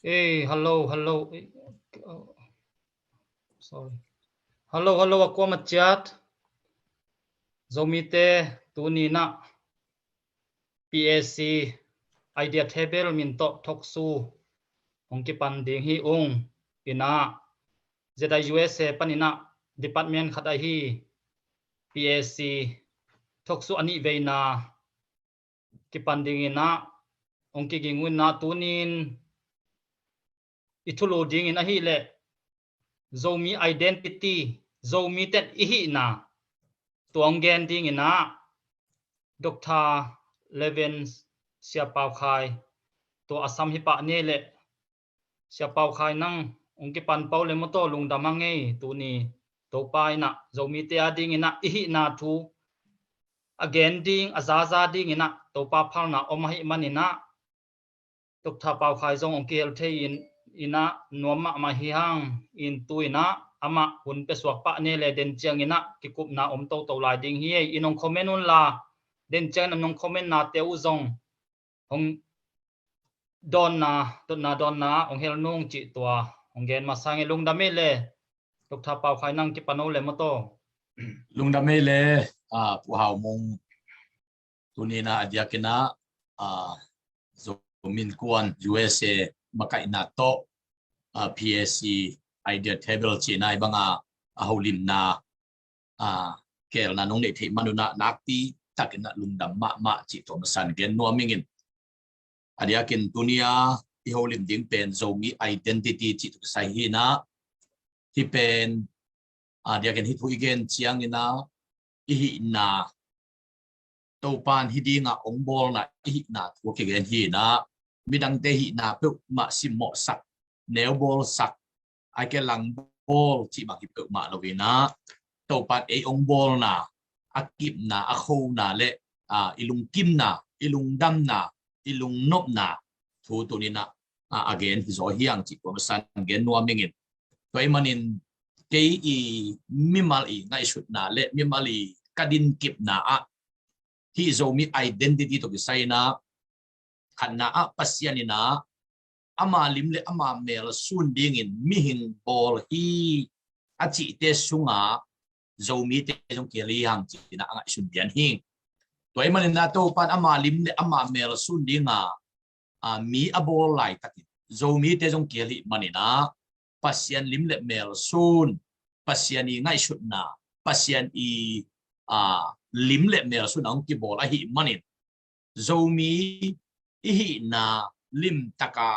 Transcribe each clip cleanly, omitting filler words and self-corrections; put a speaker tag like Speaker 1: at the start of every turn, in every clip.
Speaker 1: Hey, hello, hello. Sorry. Hello, hello. Ako machat. Zomite tunina PSC idea table minto thoksu hongki panding hi ina zeta USA panina department khata hi PSC thoksu ani veina ki panding ina hongki gingun na tunin ithulu ding ina hi le zomi identity zomi tet ihi na tuang gen ding ina Dr. Levin siapau khai to asam hi pa ne le siapau khai nang ongki pan pau le moto lungdamange tu ni to pai na zomi te ading ina ihi na thu again ding azaza ding ina to pa phal na omahi manina Dr. pau khai zong ongki hel the in ina nuama ma hi hang in tu ina ama hun pe swak pa ne le den chiang ina ki kup na om to to lai ding hi inong khomenun la den chiang nong khomen na te u zong hong donna ong hel nung chi tua ong gen masang lung da mele Dr. pau khai nang ki pano le moto
Speaker 2: lung da mele pu hau mong tunina adiakina zomin kuan USA makai na to PSC idea table china ibanga aholim na kel na nong ne the manuna nakti takina lungdam ma chi to masan gen no mingin adiakin tunia iholim ding pen zomi identity chi to sai hi na hi pen adiakin hi thui gen chiang ina ihi na to pan hi dinga ong bol na ihi na thu ke gen hi na midang te hi na pe ma sim mo sak neo bol sak ai ke lang bol chi ma hi pe ma lovina to pan e ong bol na akip na akho na le ilung kim na ilung dam na ilung nop na thu tu ni na again hi zo hiang chi ko san gen no mingin toy manin ke i mimal i ngai shut na le mimali kadin kip na hi zomi identity to kisai na khanna pasianina ama limle ama mel sun ding in mihing bol hi achi te sunga zomi te jong keli hang chi na anga sun dian hing toy manin na to pan ama limle ama mel sun dinga mi abol lai takin zomi te jong keli manina pasian limle mel sun pasian i ngai shut na pasian i limle mel sun ang ki bol a hi manin zomi i hi na lim taka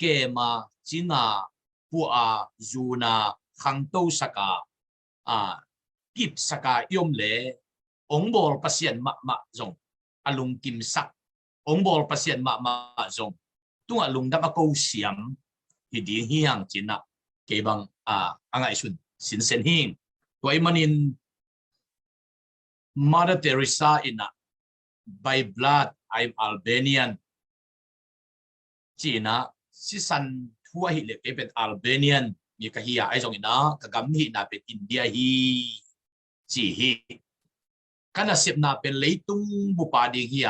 Speaker 2: kema chinga pua zuna khangto saka kip saka yom le ong bol pasian ma zong alung kim sak ong bol pasian ma zong tung alung dama ko siam hi ding hiang china ke bang angai sun sin sen hing toy manin Mother Teresa ina by blood I'm Albanian China si san thua hi le pe Albanian mi ka hi ai jong ina ka gam hi na pe India hi chi hi kana sep na pe leitung bu pa ding hi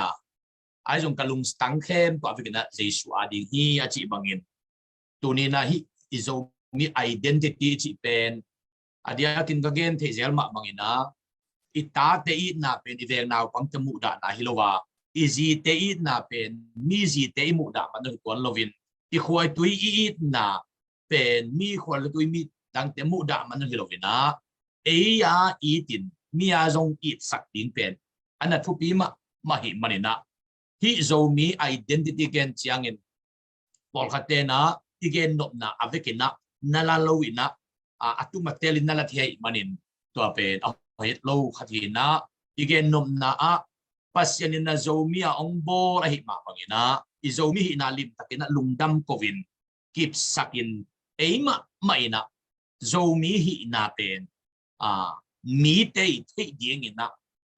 Speaker 2: ai jong kalung stang khem to avikina Jesu ading hi a chi bangin tunina hi izo mi identity chi pen adia kin ka gen the zel ma mangina ita te i na pen iveng naw pang temu da na hilowa izi te i na pen mi zi te i mu da man kon lovin i khoi tui i na pen mi khol tui mi dang te mu da man hilovina e ya i tin mi a zong i sak ding pen ana thu pi ma hi manina hi zo mi identity gen chiangin pol khatena igen nop na avekina nala lowina atuma telin nala thei manin to pen hit low khatina igen nom na pasyanin na zomi ong bol ahi ma pangina izomi hi na lim takina lungdam kovin keep sakin eima maina zomi hi na pen mi te te ding ina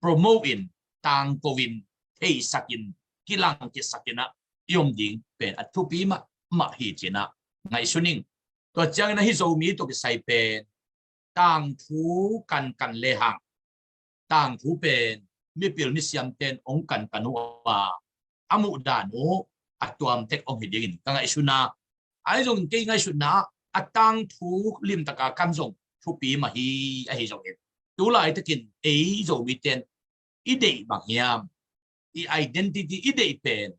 Speaker 2: promote in tang kovin te sakin kilang ki sakina yom ding pen athupi ma hi china ngai suning to chang na hi zomi to ki sai pen tang thu kan le hang tang thu pen mi pil mi siam ten ong kan kanua amu da no atuam tek ong hidin kanga isuna ai dùng cái ngay sụn na tăng thu lim ta cả căn dùng thu pi mà hi ai dùng hết tú lại tất nhiên ấy rồi bị tên ý đệ bằng hiam ý identity ý đệ pen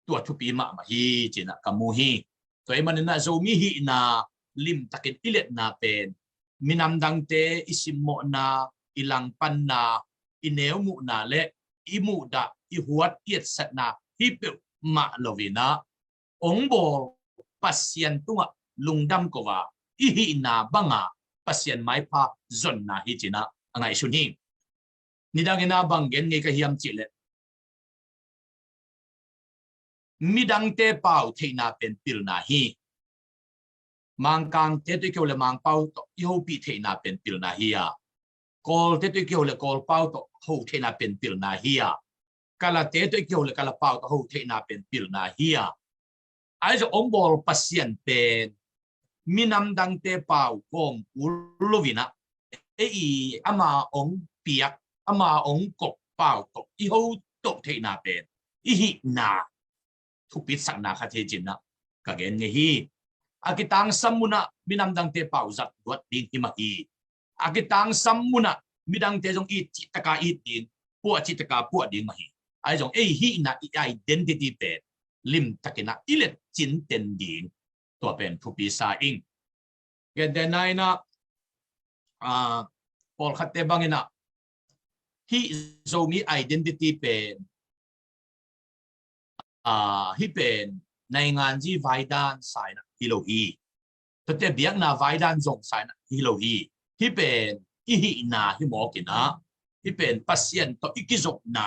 Speaker 2: tua thu pi mà hi chỉ là kamu hi tôi mà nên là rồi mi hi na lim ta cái ilet na pen minam dang te isim mo na ilang pan na ineu mu na le imu da i huat iet sat na hi pe ma lovina ong bo pasien tunga lungdam ko wa i hi na banga pasien mai pha zon na hi china angai suni nidangina bangen nge ka hiam chile midang te pau theina pen pil na hi mangkang te tu kyo le mang pau to i ho pi theina pen pil na hi ya kol te tu kyo le kol pau to ho theina pen pil na hi ya kala te tu kyo le kala pau to ho theina pen pil na hi ya ai zo ong bol pasien pen minam dang te pau kong ulovina e ama ong piak ama ong kok pau to i ho to theina pen i hi na thu pit sak na kha the jin na ka gen nge hi akitang samuna minam dang te pau zat duat din hi ma hi akitang samuna midang te jong i chi taka i din pu chi taka pu ding ma hi ai jong e hi na identity pe lim takina ilet chin ten ding to pen thu pi sa ing gen den nai na pol khatte bangina hi zo mi identity pen hi pen nai ngan ji vaidan sai na hilo hi tote biak na vaidan zong sai na hilo hi pen i hi na hi mo kina hi pen pasien to ikizok na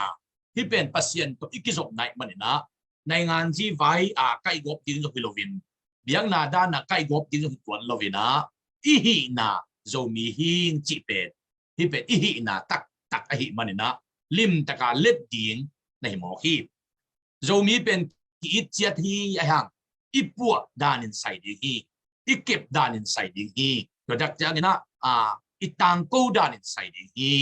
Speaker 2: hi pen pasien to ikizok nai manina nai ngan ji vai kai gop ting zo hilovin biak na da na kai gop ting zo tuan lovina i hi na zo mi hing chi pen hi pen i hi na tak a hi manina lim taka let ding nai mo hi zo mi pen ki chiat hi a hang i pu danin sai di hi i kep danin sai di hi to dak jangina itang ko danin sai di hi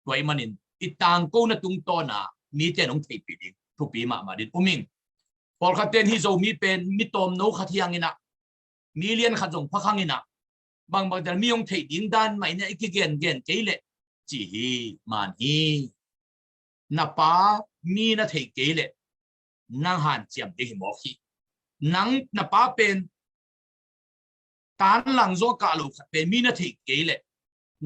Speaker 2: toy manin itang ko na tung to na mi te nong thei pi ding thu pi ma din uming pol khaten hi zo mi pen mi tom no khathiang ina million khajong phakhang ina bang dal mi yong thei ding dan mai na ikigen gen keile chi hi man hi na pa mi na thei keile nang han chiam de hi mo hi nang na pa pen tan lang zo ka lo khat pe mi na thei keile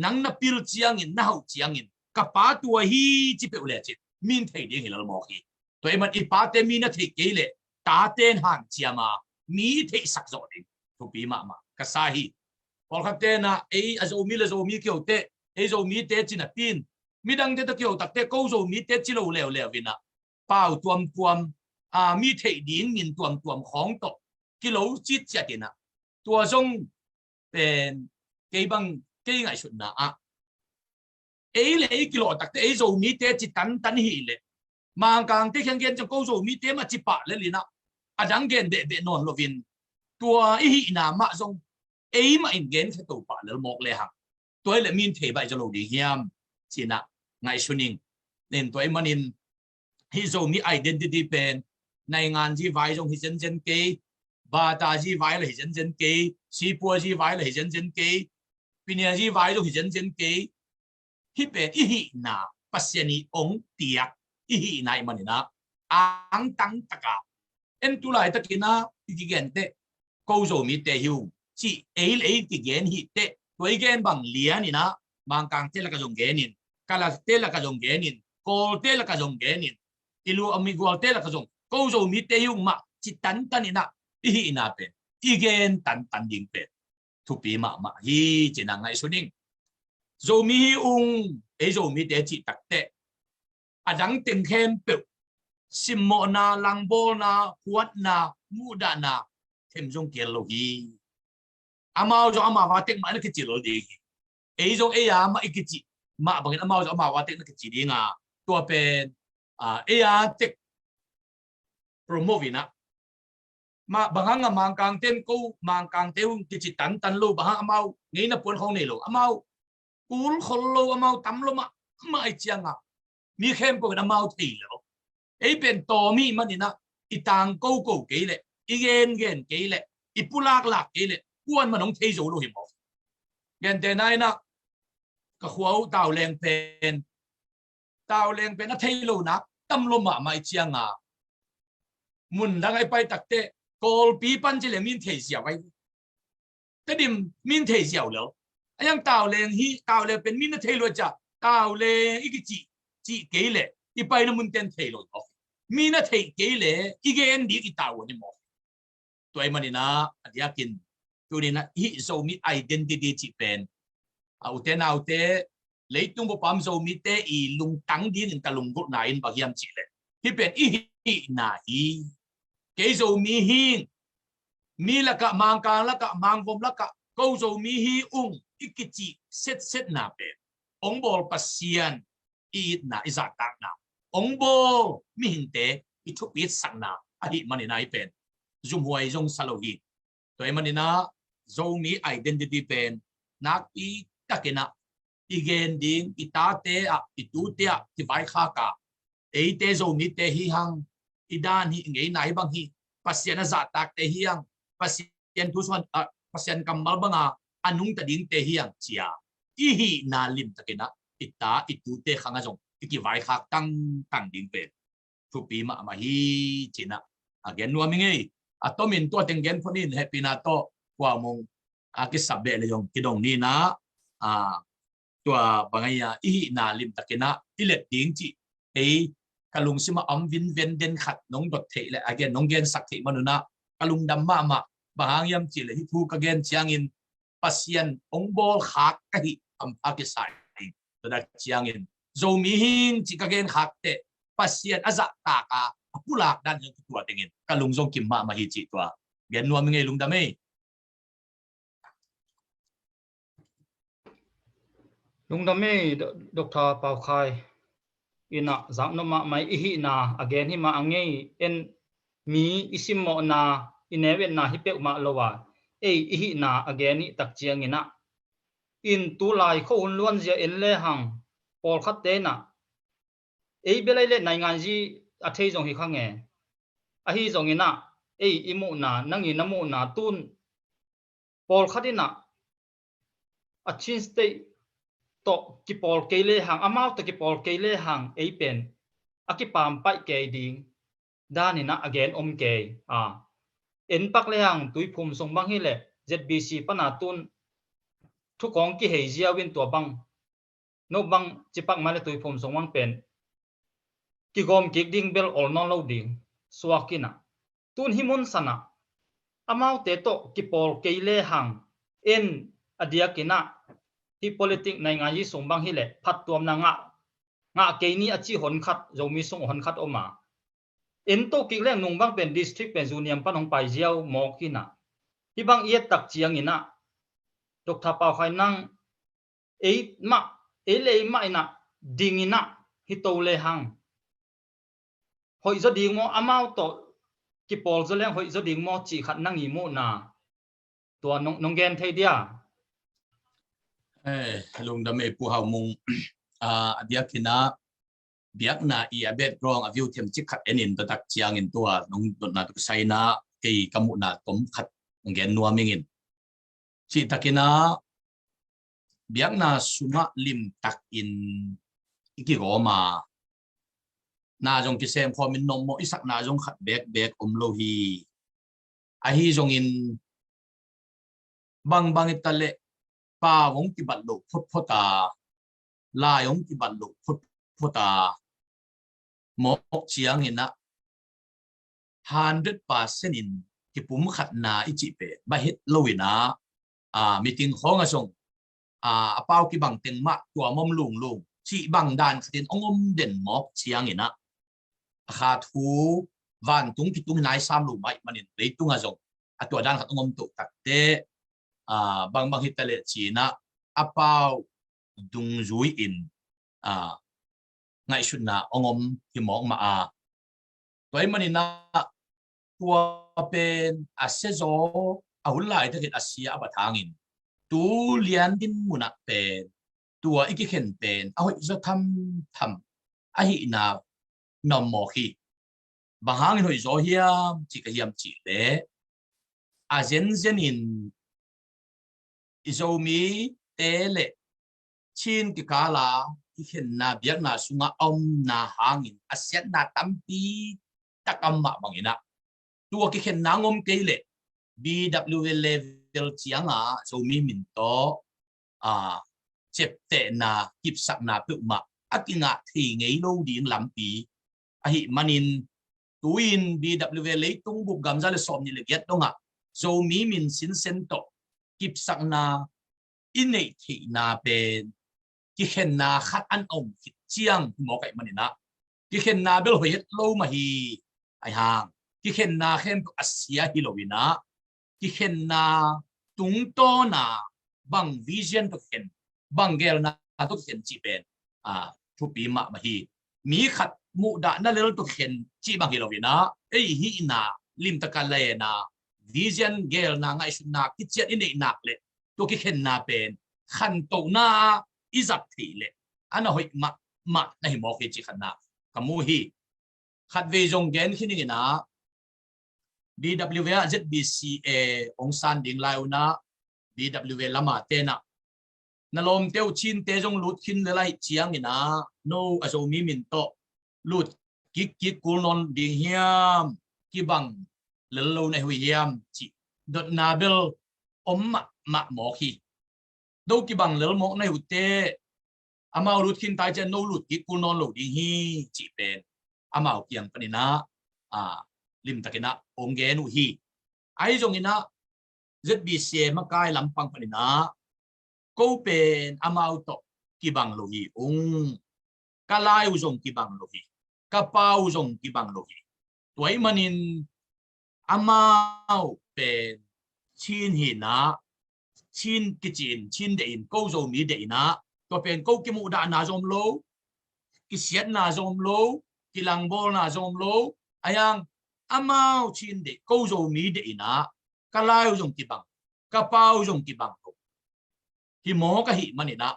Speaker 2: nang na pil chiang in na hau chiang in ka pa tua hi chi pe ule chi min thei de hi lo mo hi to e man i pa te mi na thei keile ta ten han chiama mi thei sak zo de thu pi ma ka sa hi pol khat te na e azo mi kyo te e zo mi te chi na pin mi dang te ta kyo tak te ko zo mi te chi lo le vina pau tuam mi thei ding in tuam khong to kilo chit cha tina tua zong pen ke bang ke ngai sut na e le kilo tak te e zo mi te chi tan hi le mang kang te khang gen ko zo mi te ma chi pa le lina adang gen de non lovin tua i hi na ma zong e ma in gen the to pa le mok le hang toy le min thei bai jalo di hiam china ngai suning nen toy manin hi zo mi identity pen nai ngan ji vai jong hi jen ke ba ta ji vai le hi jen ke si pu ji vai le hi jen ke pinia ji vai jong hi jen ke hi pe i hi na pasiani ong tia i hi nai manina ang tang taka en tu lai takina ki gen te ko zo mi te hiu chi e ki gen hi te toy gen bang lian ina mang kang te la ka jong genin kala te la ka jong genin ko te la ka jong genin ilu amigo te la ka jong ko zo mi te hiu ma chi tan ina i hi na pe i gen tan ding pe thu pi ma hi china ngai suning zo mi ung e zo mi te chi tak te adang tem khem pe simmo na langbo na huat na muda na thêm trong kia lo hi amao cho ama wa tek ma na ki chi lo di e zo e ya ma ki chi ma bang amao cho ama wa tek na ki chi di nga to pen e ya tek promote na ma bang nga mang kang ten ko mang kang te hung ki chi tan lo bang amao ngai na pon khong nei lo amao kul khol lo amao tam lo ma ai chiang mi khem ko na amao ti lo e pen to mi ma ni na itang ko ke le igen gen ke le ipulak lak ile kuan manong thei zo lo hi mo gen te nai na ka khuau taw leng pen a thei lo nak tam lo ma mai chianga mun dang ai pai takte kol pi pan chi le min thei sia wai te dim min thei sia lo ayang taw leng pen min na thei lo cha taw leng iki chi ke le i pai na mun ten thei lo min na thei ke le igen di ki taw ni mo toy manina adiakin tunina hi zo mi identity chi pen autte leitung bo pam zo mi te i lung tang din in kalung go na in bahiam chi le hi pen i na hi ke zo mi hin mi la ka mang ka la ka mang vom la ka ko zo mi hi ikichi set na pe ong bol pasian i na iza ta na ong bol mi hin te i thu pi sang na a hi manina i pen zum huai zong salohi toy manina zo mi identity pen nak i takena igen ding itate a itute a ti vai kha ka eite zo mi te hi hang idan hi ngei nai bang hi pasien za tak te hiang pasien tu son pasien kamal banga anung ta ding te hiang chia i hi na lim takena ita itute khanga jong ki vai kha tang ding pe tu pi ma hi china again no mi ngei atomin to tengen phonin happy na to kwa mong ki sabe le jong kidong ni naตัวบางอย่างอีนาลิมตะกินะที่เล็ดดิ้งจีเอ้กะลุงซิมาอมวินเวนเดนขัดน้องดดเทเลยอาเกนน้องเกนสักเทมนุนะกะลุงดำมาบางอย่างจีเลยที่ทูกะเกนเชียงอินปัสยันองโบขักกะฮิอัมพากิสายตัวนั้นเชียงอินโจมีหิงจีกะเกนขักเตปัสยันอาจะตากาผู้หลักด้านยังตัวเต็งินกะลุงทรงกิมมาฮิจิตัวเกนนัวมึงไงลุงดำไม่
Speaker 1: ลุงดำไม่ดอกทาเป่าคายอินะจังนมาไม่อิหินาอเกนหิมาอังเงเอ็นมีอิสิมโมนาอินเนเวนนาฮิเปกมาโลวาอิหินาอเกนิตักเจียงอินะอินตุลายเขาหุ่นล้วนเจียเอ็นเลหังปอลคัดเตนะเบลัยเลในงานจีอัฐิจงฮิขังเงอหิจงอินะอิมุนานังอินมุนาตุนปอลคัดอินะอัชินสเตโตกิปอลเกเลหังอามาตกิปอลเกเลหังเป็นอากิปามไปเกดิงด้านี่นะอเกนอมเกเอ็นปักเลหังตุยภูมิทรงบังฮิเล ZBC ปนาตุนทุกของกิเฮเจียวินตัวบังโนบังจิปักมาเลตุยภูมิทรงบังเป็นกิกอมกิกดิงเบลออลนอลโลดิงสวากินะตุนฮิมุนสนะอามาเตโตกิปอลเกเลหังเอ็นอเดียกินะที่ politics ในงานยี่สงบางฮิเลพัดตัวนังเกนี้อจิหนขัดเรามีส่งหนขัดออกมาเอ็นโตกิเล่งนุ่งบางเป็น district เป็นจูเนียมปนองไปเจียวหมอกินะที่บางเอียตักเจียงอินะดอกทับเป่าไข่นั่งเลยมาอินะดิ่งอินะฮิโตเลหังหอยจะดิ่งมออามาโตกิปอลจะเล่งหอยจะดิ่งมอจีขัดนั่งอีโมนาตัวน้องแกนไทยเดีย
Speaker 2: ลุงดำเอปูเฮามุงเดียกินะเบียกนาอีอาเบดกรองอวิวเทียมจิกขัดเอ็นินตัวตักเชียงอินตัวน้องดนาตุกไซนะกีกมุนาตมขัดงเกนนัวมิงินจิตักินะเบียกนาสุมาลิมตักอินอีกิโรมานาจงกิเซมพอมินนมโมอิสักนาจงขัดเบกโลฮีอาฮีจงอินบางอิตาเลป้าวงกิบัตลุพุทธาลายงกิบัตลุพุทธาหมอกเชียงอินะ100%อินที่ปุ่มขัดนาอิจิเปบะฮิตลุยนะมีติงของอสงเป้ากิบังเต็งมะตัวมอมลุงชีบังดานขัดินองมเด่นหมอกเชียงอินะขาทูวันตุงกิตุงนายสามลุงไม่มันเลยตุงอสงตัวด้านขัดองมตุตักเตบางฮิตเลจีนะอาเปาดุงจุยอินไงชุดนะองมที่มองมาตัวมันนี่นะตัวเป็นอาเซโซอาหุ่นไหลที่เห็นอาเซียบัตทางอินตัวเลียนดินมุนักเป็นตัวอีกเห็นเป็นเอาจะทำอาหินานอมมอคีบางครั้งเราจะเฮียมจีกเฮียมจีเล่ a zen in izomi tele chin ki kala ki khen na biak na sunga na hangin aset na tampi takama bangina tua ki khen na ngom keile BWA level chianga zomi minto chep te na kip sak na pu ma akinga thi ngei lo ding lampi a hi manin tuin BWA leitung bu gamza le som ni le get donga zomi min sin sento kip sak na inei thi na pen ki khen na khat an om khit chiang mo kai manina ki khen na bel hoyet lo ma hi ai hang ki khen na khem to asia hi lovina ki khen na tung to na bang vision to khen bang gel na to khen chi pen thu pi ma ma hi mi khat mu da na lel to khen chi bang hi lovina ei hi na lim ta ka le na vision gel na ngai su na ki chet in nei nak le to ki khen na pen khan to na izap thi le ana hoi ma na hi mo ke chi khan na kamu hi khat ve jong gen khini na BWA ZBCA ong san ding lai una BWA lama te na lom teu chin te jong lut khin le lai chiang ina no azo mi min to lut kik kul non ding hiam ki bang le lo na hui hiam chi dot na bel ma mo khi đâu ki bang lel mo na hu te amao lut khin tai chen no lut kik kul non lo ding hi chi pen amao kiang panina lim takina ongge nu hi ai jong ina ZBC makai lampang panina ko pen amau to kibang lo hi kalai jong kibang lo hi kapau jong kibang lo hi toy manin amau pen chin hi na chin kitchen chin de in ko zo mi de na to pen ko ki mu da na zom lo ki siat na zom lo ki lang bol na zom lo ayang amao chin de ko zo mi de ina kalai jong kibang kapau jong kibang to ki mo ka hi manina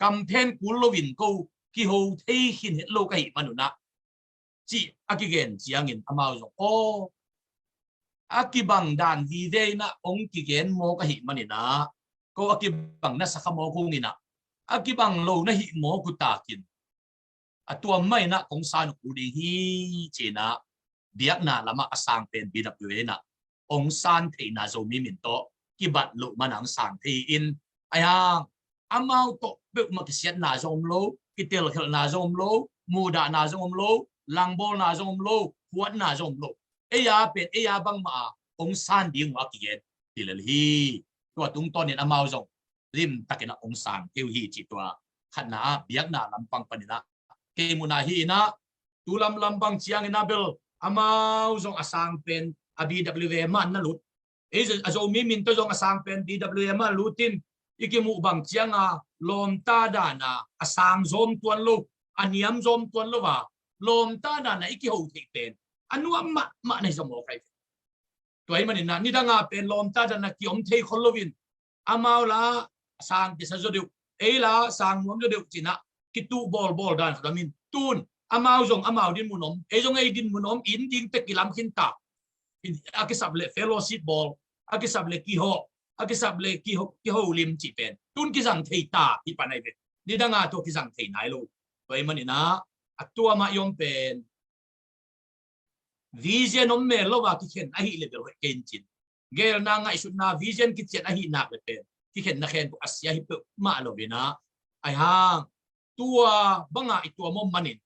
Speaker 2: campaign kulovin ko ki ho thei hin het lo ka hi manuna chi akigen chiangin amao jong akibang dan vi de na ong ki gen mo ka hi manina ko akibang na sa mo ko ngina akibang lo na hi mo ku takin atua mai na kong san ku di hi china biak na lama asang pen BWA na ong san thei na zo mi min to ki bat lo manang sang thei in ayang amao to be ma ki siat na zom lo ki tel khel na zom lo mu da na zom lo lang bol na zom lo huat na zom lo eya pen eya bang ma ong san ding wa ki gen tilal hi to tung ton in amao zong rim takina ong sang theu hi chi to khana biak na lampang panina ke muna hi na tulam lambang chiang ina bel amao zong asang pen BWA man na lut azo mi min to zong asang pen BWA man lutin ikimu bang chiang lom ta da na asang zom tuan lo aniam zom tuan lo wa lom ta da na iki ho thi pen anu ma nei zomo kai toy manin na ni danga pen lom ta da na ki om thei kholovin amao la sang ki sa zo du la sang mom zo du china ki tu bol dan min tun amao zong amao din munom zong ai din munom in ding te kilam khin ta akisab le fellowship ball akisab le ki ho lim chi pen tun ki sang thei ta hi panai ve ni danga to ki sang thei nai lo toy manina atua ma yom pen vision om me lo wa ki khen a hi le bel ken chin gel na ngai su na vision ki chen a hi na le pen ki khen na khen to asia hi pe ma lo ve na ai hang tua banga I tua mom manin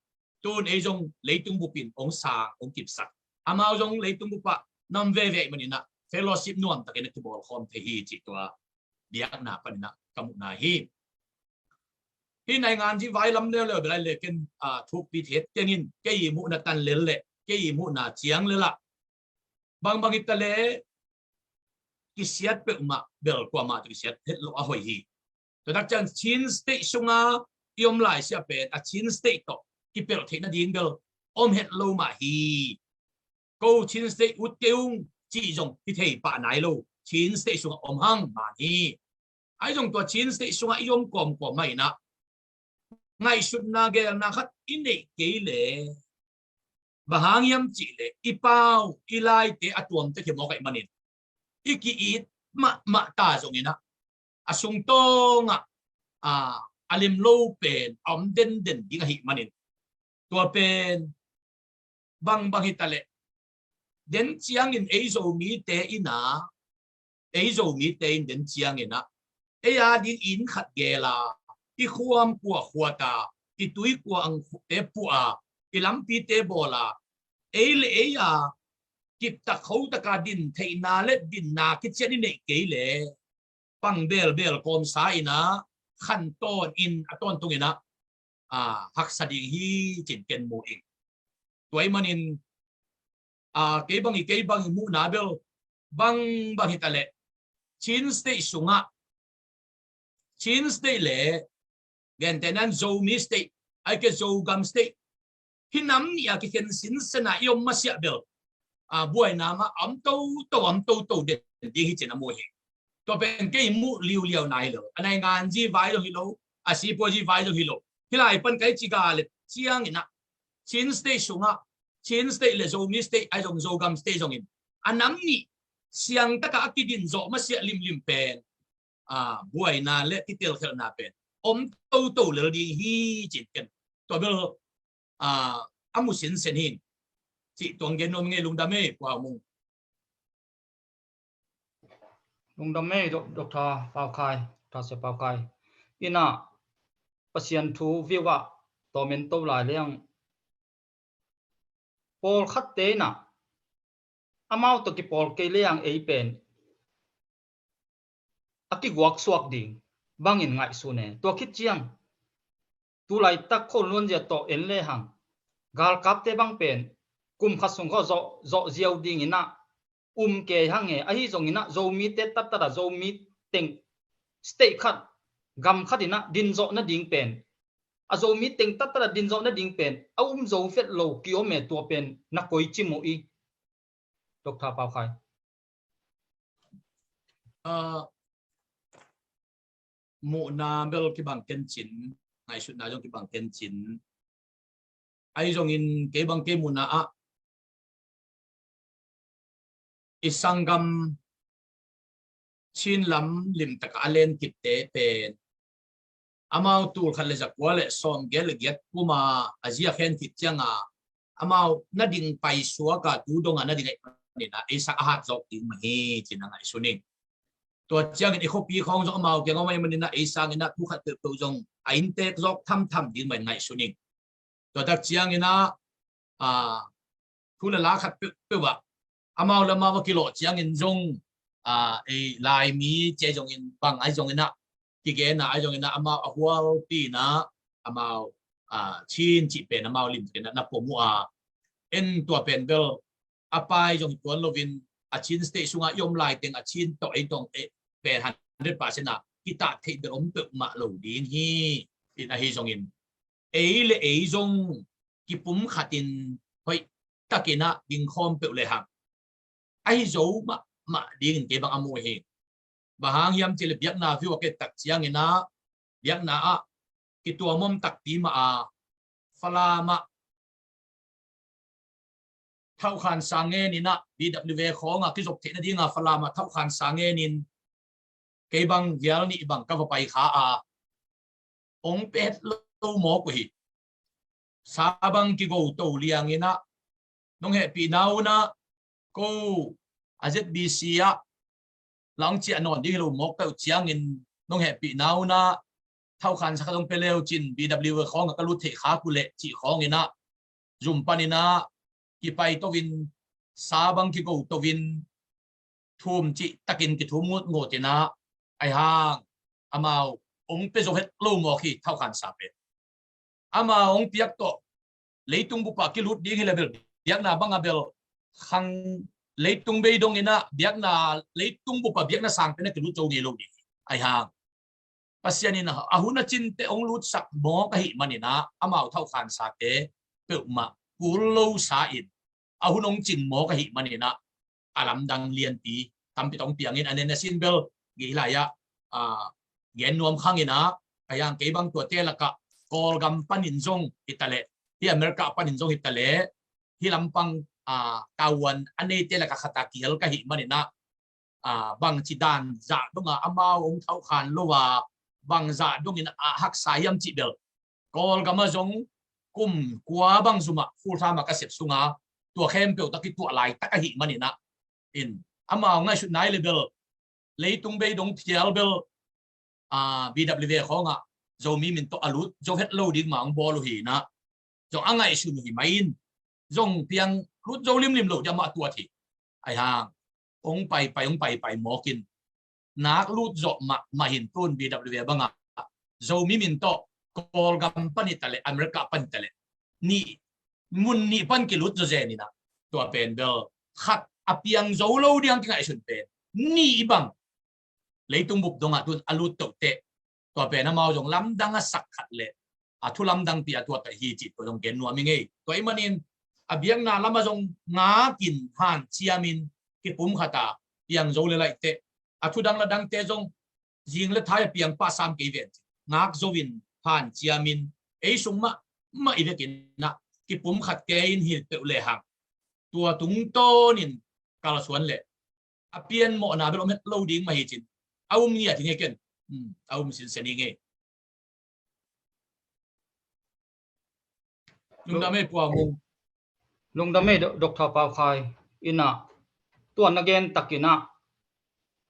Speaker 2: tun zong leitung bupin ong sa ong kip sak amao zong leitung bupa nam ve manina fellowship nuam takena ki bol khom the hi chi tua biak na panina kamu na hi nai ngan ji vai lam le belai le ken thuk pi thet tengin ke yi mu na tan le le ke yi mu na chiang le la bang itale ki siat pe ma bel kwa ma ki siat het lo a hoi hi to dak chan chin state sunga yom lai sia pen a chin state to ki pel the na ding bel om het lo ma hi ko chin state ut keung chi jong ki thei pa nai lo chin state sunga om hang ma hi ai jong to chin state sunga yom kom ko mai na ngai sut na gel na khat inei ke le bahangyam chi le ipau ilai te atuam te ke mo kai manin iki it ma ta zong ina asung to nga alim lo pen om den di hi manin tua pen bang hitale den chiang in eizo mi te ina eizo mi te in den chiang ina eya din in khat ge la i khuam kwa khwata i tui kwa ang te puwa i lampi te bola eile eya kip ta khâu ta ka din thei na le din na ki chen ni ke le pang bel kom sa ina khan ton in aton tung ina hak sa ding hi chin ken mo ing toy manin ke bang mu na bel bang hitale chin stay sunga chin stay le gen tenan zo mi stay ai ke zo gam stay hinam ni a ki ken sin sana yom masya bel buai nama am to de di hi chen mo hi to pen ke mu liu nai lo anai ngan ji vai lo hi lo asi po ji vai lo hi lo hilai pan kai chi ga le chiang ina chin stay sunga chin stay le zo mi stay ai zo gam stay zong in anam ni siang ta ka akidin zo masya lim pen buai na le titel khel na pen om to le di hi chin ken to bel amu sin sen hin chị tuần gen nom nghe lung đam mê của mùng
Speaker 1: lung đam mê độc thà bao khai thà sẽ bao khai ina pasien thu viwa to men to lai leng pol khat te na amau to ki pol ke leng ei pen aki guak suak ding bangin ngai su ne to khit chiang tu lai tak khol lon je to en le hang gal kap te bang pen kum khasung ko zo ziau ding ina ke hange ahi zong ina zo mi te tat ta zo mi teng stay khat gam khat ina din zo na ding pen a zo mi teng tat ta din zo na ding pen a zo fet lo kio me to pen na koi chi mo i dr pao khai
Speaker 2: mo na bel ki bang ken chin ngai su na jong ki bang ken chin ai zong in ke bang ke mu na isangam chin lam lim tak alen kitte pen amau tur khale za kwale som gel get kuma azia khen kit changa amau na ding pai suwa ka tu dong na ding ni na isa hat zok tin mahi chinanga isuning to chang ni khopi khong zok amau ke ngomai manina isa ngina tu khat tu zong ain te zok tham din mai ngai suning to tak chiang ina thula la khat pe wa amau lama wa kilo chiang in zong lai mi che zong in bang ai zong ina ki ge na ai zong ina amau ahwal ti na amau chin chi pe na amau lim ke na pomu en to pen bel apai zong tuan lovin chin stay sunga yom lai teng chin to ai tong pe 100% na kita thei de om pe ma lo din hi in a hi zong in le zong ki pum khatin hoi takina ding khom pe le ha ai zo ma ding ke bang amu he bahang yam chile biak na fi ke tak chiang ina biak na ki tua mom tak ti ma fala ma thau khan sange ni na bw khonga ki jok the na dinga fala ma thau khan sange nin ke bang gyal ni bang ka va pai kha ong pet lo mo ko hi sabang ki go to liang ina nong he pi nau na ko azbc lang chi anon di lo mok ka chiang in nong he pi nau na thau khan sa dong peleu chin bw khong ka lu the kha ku le chi khong ina zum panina ki pai to win sabang ki go to win thum chi takin ki thum ngot ina ai hang amao ong pe zo het lo mo khi thau khan sa pe ama ong piak to leitung bu pa ki lut ding hi level biak na banga bel khang leitung be dong ina biak na leitung bu pa biak na sang pe na ki lut zo ni lo ni ai hang pasian ina ahuna chin te ong lut sak mo ka hi manina amao thau khan sa te pe ma kulo sa in ahunong chin mo ka hi manina alam dang lian pi tampi tong piang in anen sin bel gi la ya gen nuam khang ina ayang ke bang to te la ka kol gam panin zong itale hi america panin zong itale hi lampang kawan ane te la ka khata kial ka hi manina bang chỉ đàn dạ đúng à amao ông thâu khan lô à bang dạ đúng in hắc sai am chỉ bel call gama zong kum qua bang zuma full time ka sep sunga tua khem pe taki tua lai taka hi manina in amao ngai should nai level leitung be dong thial bel BWV khonga zo mi min to alut zo het loading mang bol hi na zo angai sun hi main zong piang lut zo lim lo jama tua thi ai hang ông bay mò kinh nát lút dọ mà hiện tôn BWV băng à dầu mi min to call company tale America pan tale ni mun ni pan ki lút zo ni na tua pen bel khat apiang dầu lâu diang cái sun pen ni bang lấy tung bục dong atun alut to te tua pen na mau jong lam dang a sak khat le thu lam dang pia tua ta hi chi to jong gen nu mi ngei to imanin abiang na lama jong nga kin han chiamin cái pum khata piang zo le lai te thu dang la dang te jong jing le thai piang pa sam ke ven ngak zowin han chiamin ei sung ma ide kin na cái pum khat ke in hil te le hang tua tung to nin kala suan le pian mo na belo met loading ma hi chin awum ni athi ken awum sin sen nge lung da me puang
Speaker 1: lung da me Dr. Pau Khai ina tuan again takina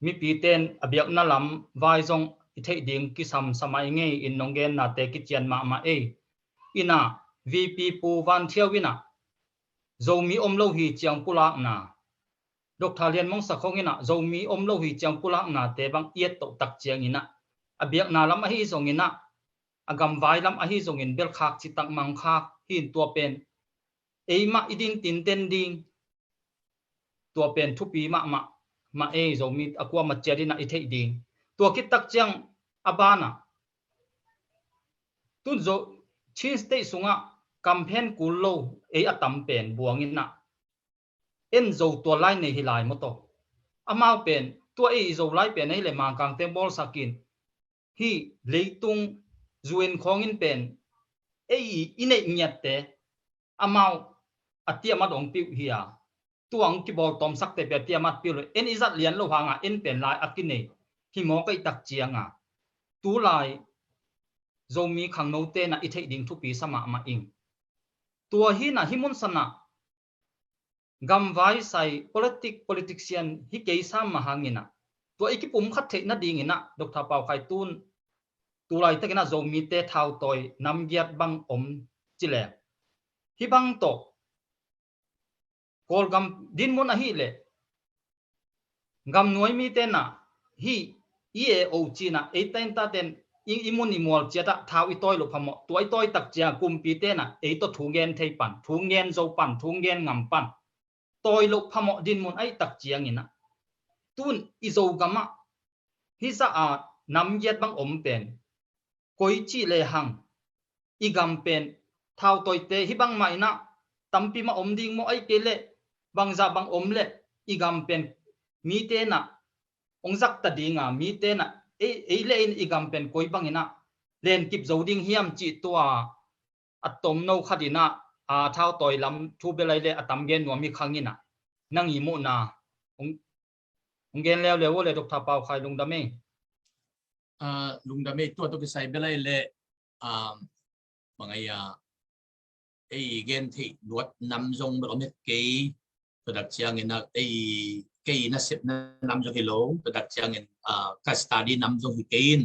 Speaker 1: mi pi ten abiak na lam vai zong ithei ding ki samai nge in nonggen na te ki chian ma e ina VP pu van thiawina zomi omlo hi chiang pulak na Dr. Lian mong sa khong ina zomi omlo hi chiang pulak na te bang iet to tak chiang ina abiak na lam a hi zong ina agam vai lam a hi zong in bel khak chi tak mang khak hin tua pen eima iding tin ten ding tua pen thupi ma e zomi akwa ma cherina ithei ding tua ki tak chiang abana tun zo chin state sunga campaign kullo e atam pen buangina en zo tua lai nei hilai moto amau pen tua e zo lai pen ei le ma kang te bol sakin hi leitung zuen khongin pen ei ine nyatte amau atia ma dong piu hiya tuang ki bol tom sak te pe tia mat piu en izat lian lo hanga en pen lai akine hi mo kai tak chianga tu lai zomi khang no te na ithei ding thu pi sama ma ing tua hi na himun sana gam vai sai politician hi ke sam ma hangina tua ikipum khat the na ding ina Dr. Pau Khai tun tu lai te na zomi te thau toy nam giat bang om chile hi bang to kol gam din mon a hi le gam noi mi te na hi EAO china e ten ta ten imun ni mol chata thau I toy lo phamo toy toy tak chia kum pi te na e to thu ngen thei pan thu ngen zo pan thu ngen ngam pan toy lo phamo din mon ai tak chiang ina tun I zo gama hi sa a nam yet bang om pen koi chi le hang I gam pen thau toy te hi bang mai na tampi ma om ding mo ai ke le bang za bang om le I gam pen mi te na ong zak ta dinga mi te na e le in I gam pen koi bang ina len kip zo ding hiam chi tua atom no khadina a thau toy lam thu belai le atam gen no mi khangina nang I mo na ong gen lew le Dr. Pau Khai lung da me
Speaker 2: tua to ki sai belai le bangai ei gen thi luat nam jong ba met ke to dak chiang ina ei ke na sep nam jong hello to dak chiang in ka study nam jong hi kein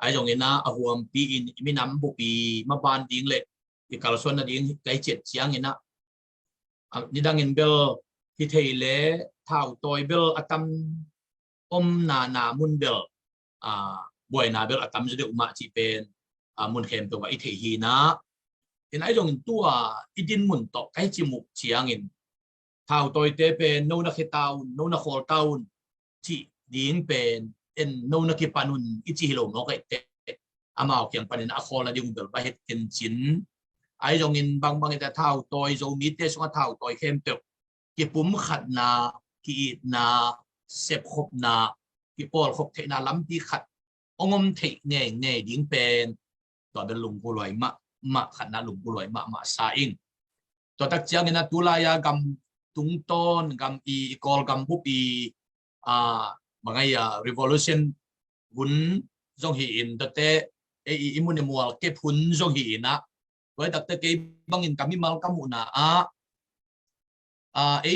Speaker 2: ai jong ina a huam pi in mi nam bu pi ma ban ding le ki kal son na ding kai chet chiang ina ni dang in bel hi thei le thau toy bel atam om na mun bel boy na bel atam je de uma chi pen mun khem to wa I thei hi na in ai jong tua idin mun to kai chi muk chiang in thau toy te pen no na khetaun no na khol taun chi ding pen en no na ki panun I chi hilo no kai te amao kyang panin a khol na ding bel ba het ken chin ai jong in bang ta thau toy zo mi te so thau toy khem te ki pum khat na ki na sep khop na ki pol khop the na lam ti khat ongom the nge ding pen to be lung ko loi ma khat na lung ko loi ma sa ing to tak chiang ina tulaya gam tung ton gam I kol gam bu pi mangai revolution hun zong hi in tate imun mual ke hun zong hi na với đặc tế cái băng in kami mal kamu na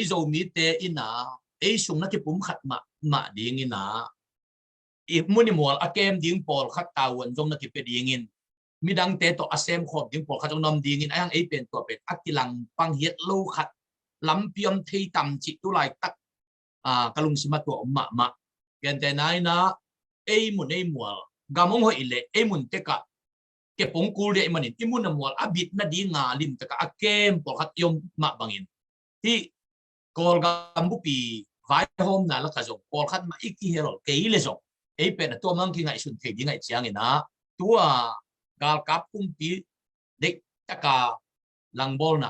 Speaker 2: zo mi te ina sung na ke pum khat ma ding ina muni mual akem ding pol khat tawan zong na ke pe ding in midang te to asem khop ding pol khat nom ding in ayang pen to pe akilang pang hiet lo khat lampiam thei tam chi tu lai tak kalung sima to ma gen te nai na mun mual gamong ho ile mun te ka ke pongkul de manin imun na mual abit na di nga lim taka akem por khat yom ma bangin hi kol gambu pi vai hom na la ka jong por khat ma iki hero ke ile jong pen to mang ki ngai sun the di ngai chiang ina tua gal kap kum pi dek taka langbol na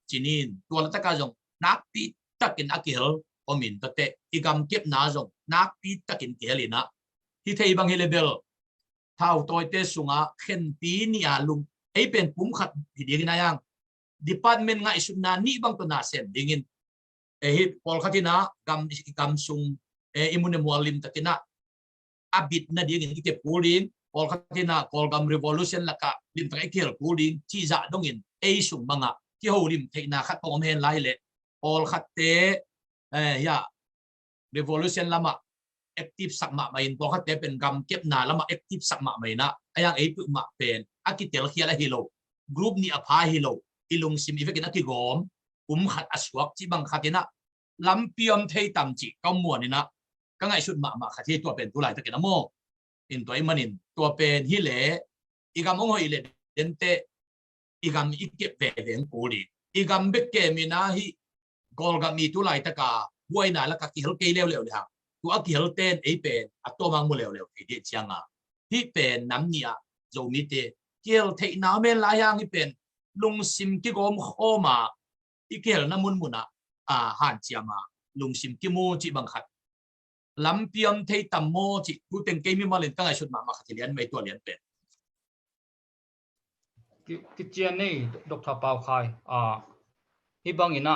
Speaker 2: chinin tua la taka jong nak pi takin akil omin tate igam kep na jong nak pi takin kelina hi thei bang hi level thao tôi te sunga khen pi ni lung pen pum khat thì đi cái yang department ngai sunna ni bang to na sem dingin hi pol khatina gam sung imune mualim tatina abit na dingin ki pulin pol khatina kol gam revolution laka lim tak kel pulin chi za dongin sung manga ki ho lim theina khat pom hen lai le pol khatte ya revolution lama active sakma main po khat te pen gam kep na lama active sakma mai na ayang pu ma pen akitel khiala hilo group ni apha hilo ilung sim ifek na ki gom khat aswak chi bang khatina lampiam thei tam chi kamu ni na ka ngai sut ma khathi to pen tulai ta ke namo in toy manin to pen hi le igam ong hoi le dente igam ikep ve veng puli igam bek ke mi na hi gol ga mi tulai ta ka buai na la ka ki hel ke lew ha tu akil ten pen atomang mo lew di chianga hi pen nam nia zo mi te kel thei na men la yang hi pen lung sim ki gom khoma ikel na mun muna han chiama lung sim ki mo chi bang khat lampiam thei tam mo chi tu teng ke mi malen ka ngai shut ma khat lian mai to lian pen
Speaker 1: ki chian nei dr pau khai hi bang ina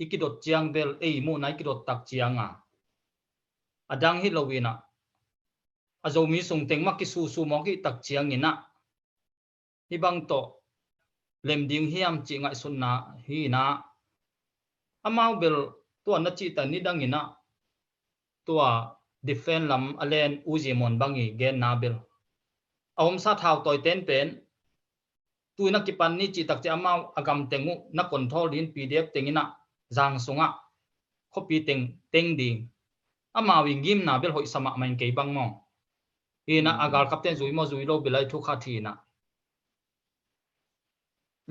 Speaker 1: ikidot chiang bel mo nai kidot tak chianga adang hi lowina azomi sung teng mak ki su mo ki tak chiang ina hi bang to lem ding hiam chi ngai sun na hi na amau bel to na chi ta ni dang ina to defend lam alen uzimon bangi gen na bel awm sa thau toy ten pen tuina ki pan ni chi tak che amau agam tengu na control din pdf tengina jang sunga copy teng ding ama wingim na bel hoi sama main ke bang mo ina agal kapten zui mo zui lo belai thu kha thina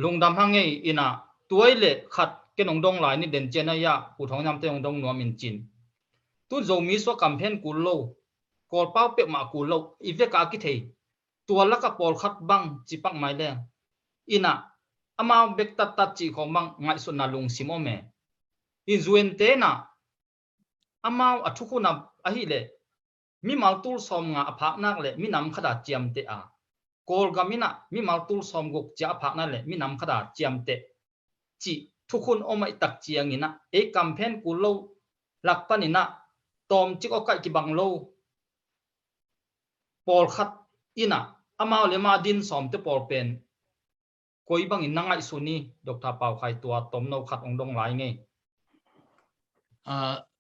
Speaker 1: lungdam hange ina tuile khat ke nong dong lai ni den chena ya pu thong nam te ong dong no min chin tu zo mi so campaign kul lo kol pau pe ma kul lo ive ka ki thei tuala ka pol khat bang chipak mai le ina ama bek tat chi khong bang ngai sun na lung simo me in zuen te na amau athuku na ahi le mi maltul som nga aphak nak le mi nam khada chiam te kol gamina mi maltul som gok cha aphak na le mi nam khada chiam te chi thukun omai tak chiang ina campaign kulo lakpanina tom chik okai ki banglo pol khat ina amau le ma din som te pol pen koi bang in nangai suni dr pau khai tua tom no khat ong dong lai nge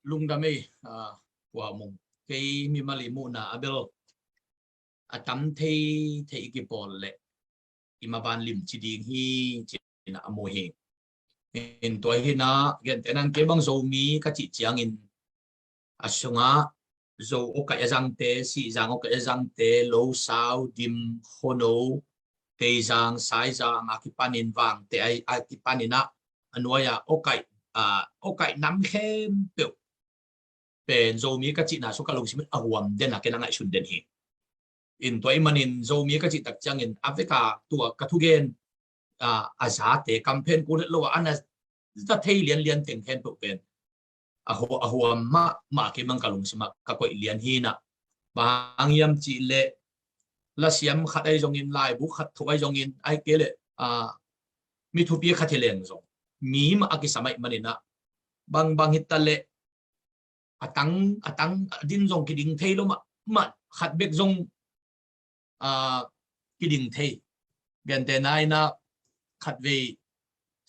Speaker 2: lungdame wa mong cái mi mali mu na abel atam thei ki pol le imaban lim chi ding hi china amo he in toy hi na gen tenang ke bang zo mi ka chi chiang in asunga zo o ka jang te si jang o ka jang te lo sao dim hono te jang sai jang akipanin wang te ai akipanina anoya o kai nam khem pe pen zo mi ka chi na so ka long sim ahuam den na ke na ngai sun den hi in toy manin zo mi ka chi tak chang in africa tua ka thu gen aza te campaign ko lo ana ta thei lian teng hen to pen ahuam ma ke mang ka long sim ka ko lian hi na bang yam chi le la siam khat ai jong in lai bu khat thoi jong in ai ke le mi thu pi khat leng zo mi ma aki samai manina bang hit ta le atang din zong kiding thei lo ma khat bek zong kiding thei gen te nai na khat ve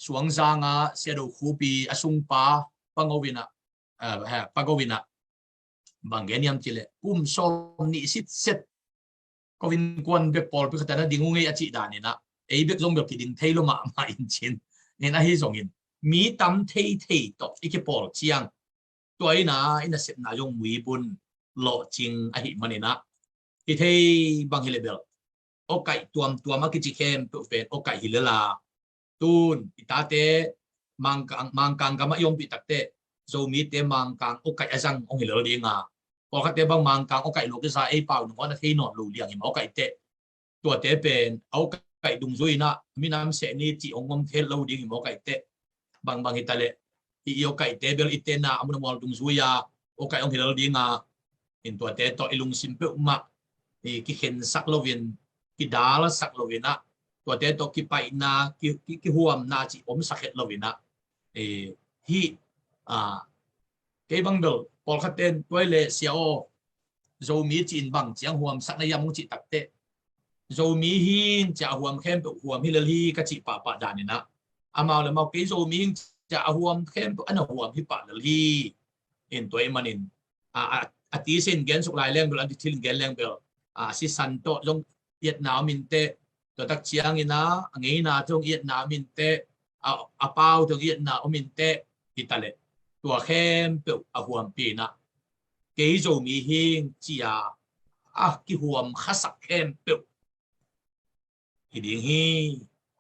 Speaker 2: suang zanga sedo khupi asung pa pangowina pagowina bangeniam chile som ni sit set kovin kwan bek pol pe khatana dingungai achi dani na ei bek zong bek kiding thei lo ma in chin nên hi zong in mi tam thei thei to ikipol chiang toy na ina sep na yong mui bun lo ching a hi manina ki thei bang hilebel o kai tuam a ki chi khem to fe o kai hilela tun itate mangkang kama yong pi takte zo mi te mangkang o kai azang ong hilel dinga o ka te bang mangkang o kai lo ke sa ei pau no na thei non lu liang i mo kai te tua te pen au kai dung zui na minam se ni chi ongom thel lo ding i mo kai te bang hitale i o kai te bel itena amuna mol dung zuya o kai ong hilal dinga in tua te to ilung simpe ma ki khen sak lovin ki dala sak lovina tua te to ki pai na ki huam na chi om sakhet lovina hi ke bang bel pol khaten toile siao zo mi chin bang chiang huam sak na yam chi takte zo mi hin cha huam khem pe huam hilal hi ka chi pa danina amao le mau ke zo mi cha huam khem to ana huam hi pa lal hi in toy manin ati sin gen suk lai leng bel anti thil gen leng bel si san to jong Vietnam min te to tak chiang ina ngei na jong Vietnam min te a pau jong Vietnam min te itale tua khem pe a huam pi na ke zo mi hing chia ki huam khasak khem pe hiding hi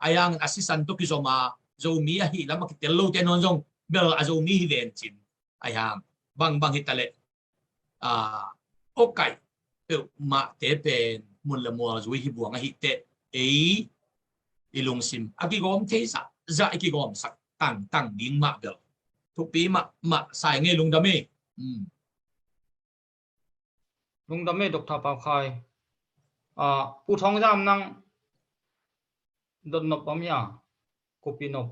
Speaker 2: ayang assistant to ki zoma zo mi hi lama ki tello te non jong bel a zo mi hi ven chin ayang bang hitale okay pe ma te pen mun le mo zui hi buang hi te ilung sim aki gom te sa za aki gom sak tang ding ma bel thu pi ma sai nge lung dame
Speaker 1: lung dame Dr. Pao Khai pu thong jam nang don nop pamya kopi nop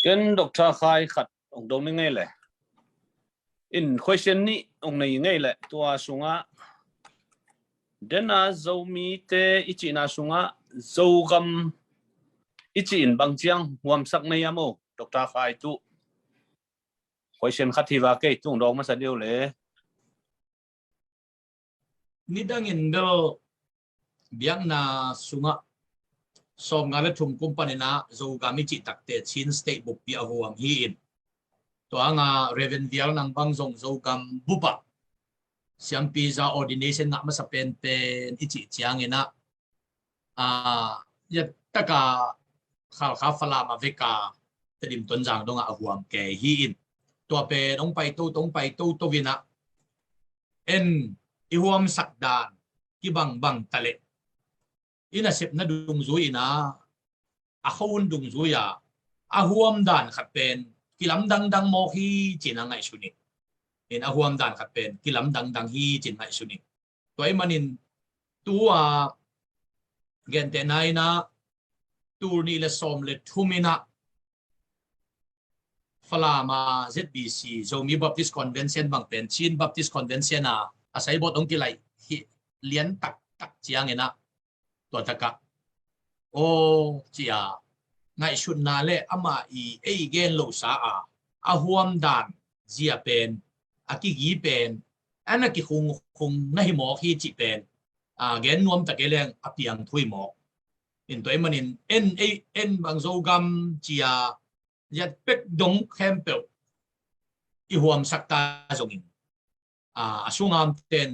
Speaker 3: ken Dr. Khai khat ong dom ni ngai le in question ni ong nei ngai le tua sunga dena zo mi te ichi na sunga zo gam ichi in bang chiang huam sak nei amo Dr. Khai tu question khat hi wa ke tung dong ma sa deu le
Speaker 2: ni dangin bel biang na sunga som ngale thum company na zo gami chi takte chin state book pi ahuam hi in to anga revenvial nang bang zong zo gam bupa siam pi za ordination nga ma sa pen ichi chiang ina ya taka khal fala ma veka tedim ton jang donga ahuam ke hi in to pe ong pai to vina en ihuam sakdan ki bang tale ina sep na dung zui na a khon dung zuya a huam dan khat pen kilam dang mo hi china ngai suni in a huam dan khat pen kilam dang hi chin ngai suni toy manin tua gen te nai na tur ni le som le thumina falama ZBC Zomi Baptist Convention bang pen Chin Baptist Convention na asai bot ong kilai hi lian tak chiang ena to taka o chia ngai shun na le ama i gen lo sa a huam dan zia pen aki gi pen ana ki khung na hi mo hi chi pen gen nuam takeleng apiang thui mo in toy manin en bang zo gam chia yat pek dong khempel i huam sakta zongin asungam ten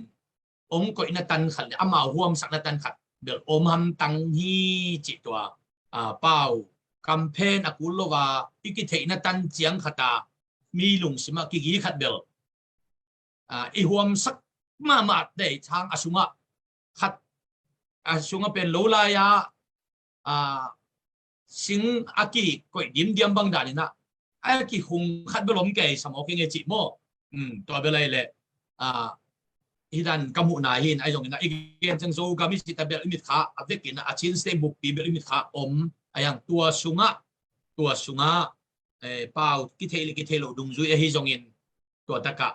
Speaker 2: om ko inatan khat ama huam sakna tan khat bel om ham tang hi chi toa pau campaign akulova iki theina tan chiang khata mi lung sima ki gi khat bel i huam sak ma de chang asunga khat asunga pen lola ya sing aki koi dim bang danina aki hung khat belom ke samo ke nge chi mo to belai le hidan kamu na hin ai jong na igen chang zo gami si tabel limit kha avekin a chin stay book pi limit kha om ayang tua sunga pau ki thelo dung zui hi zongin to taka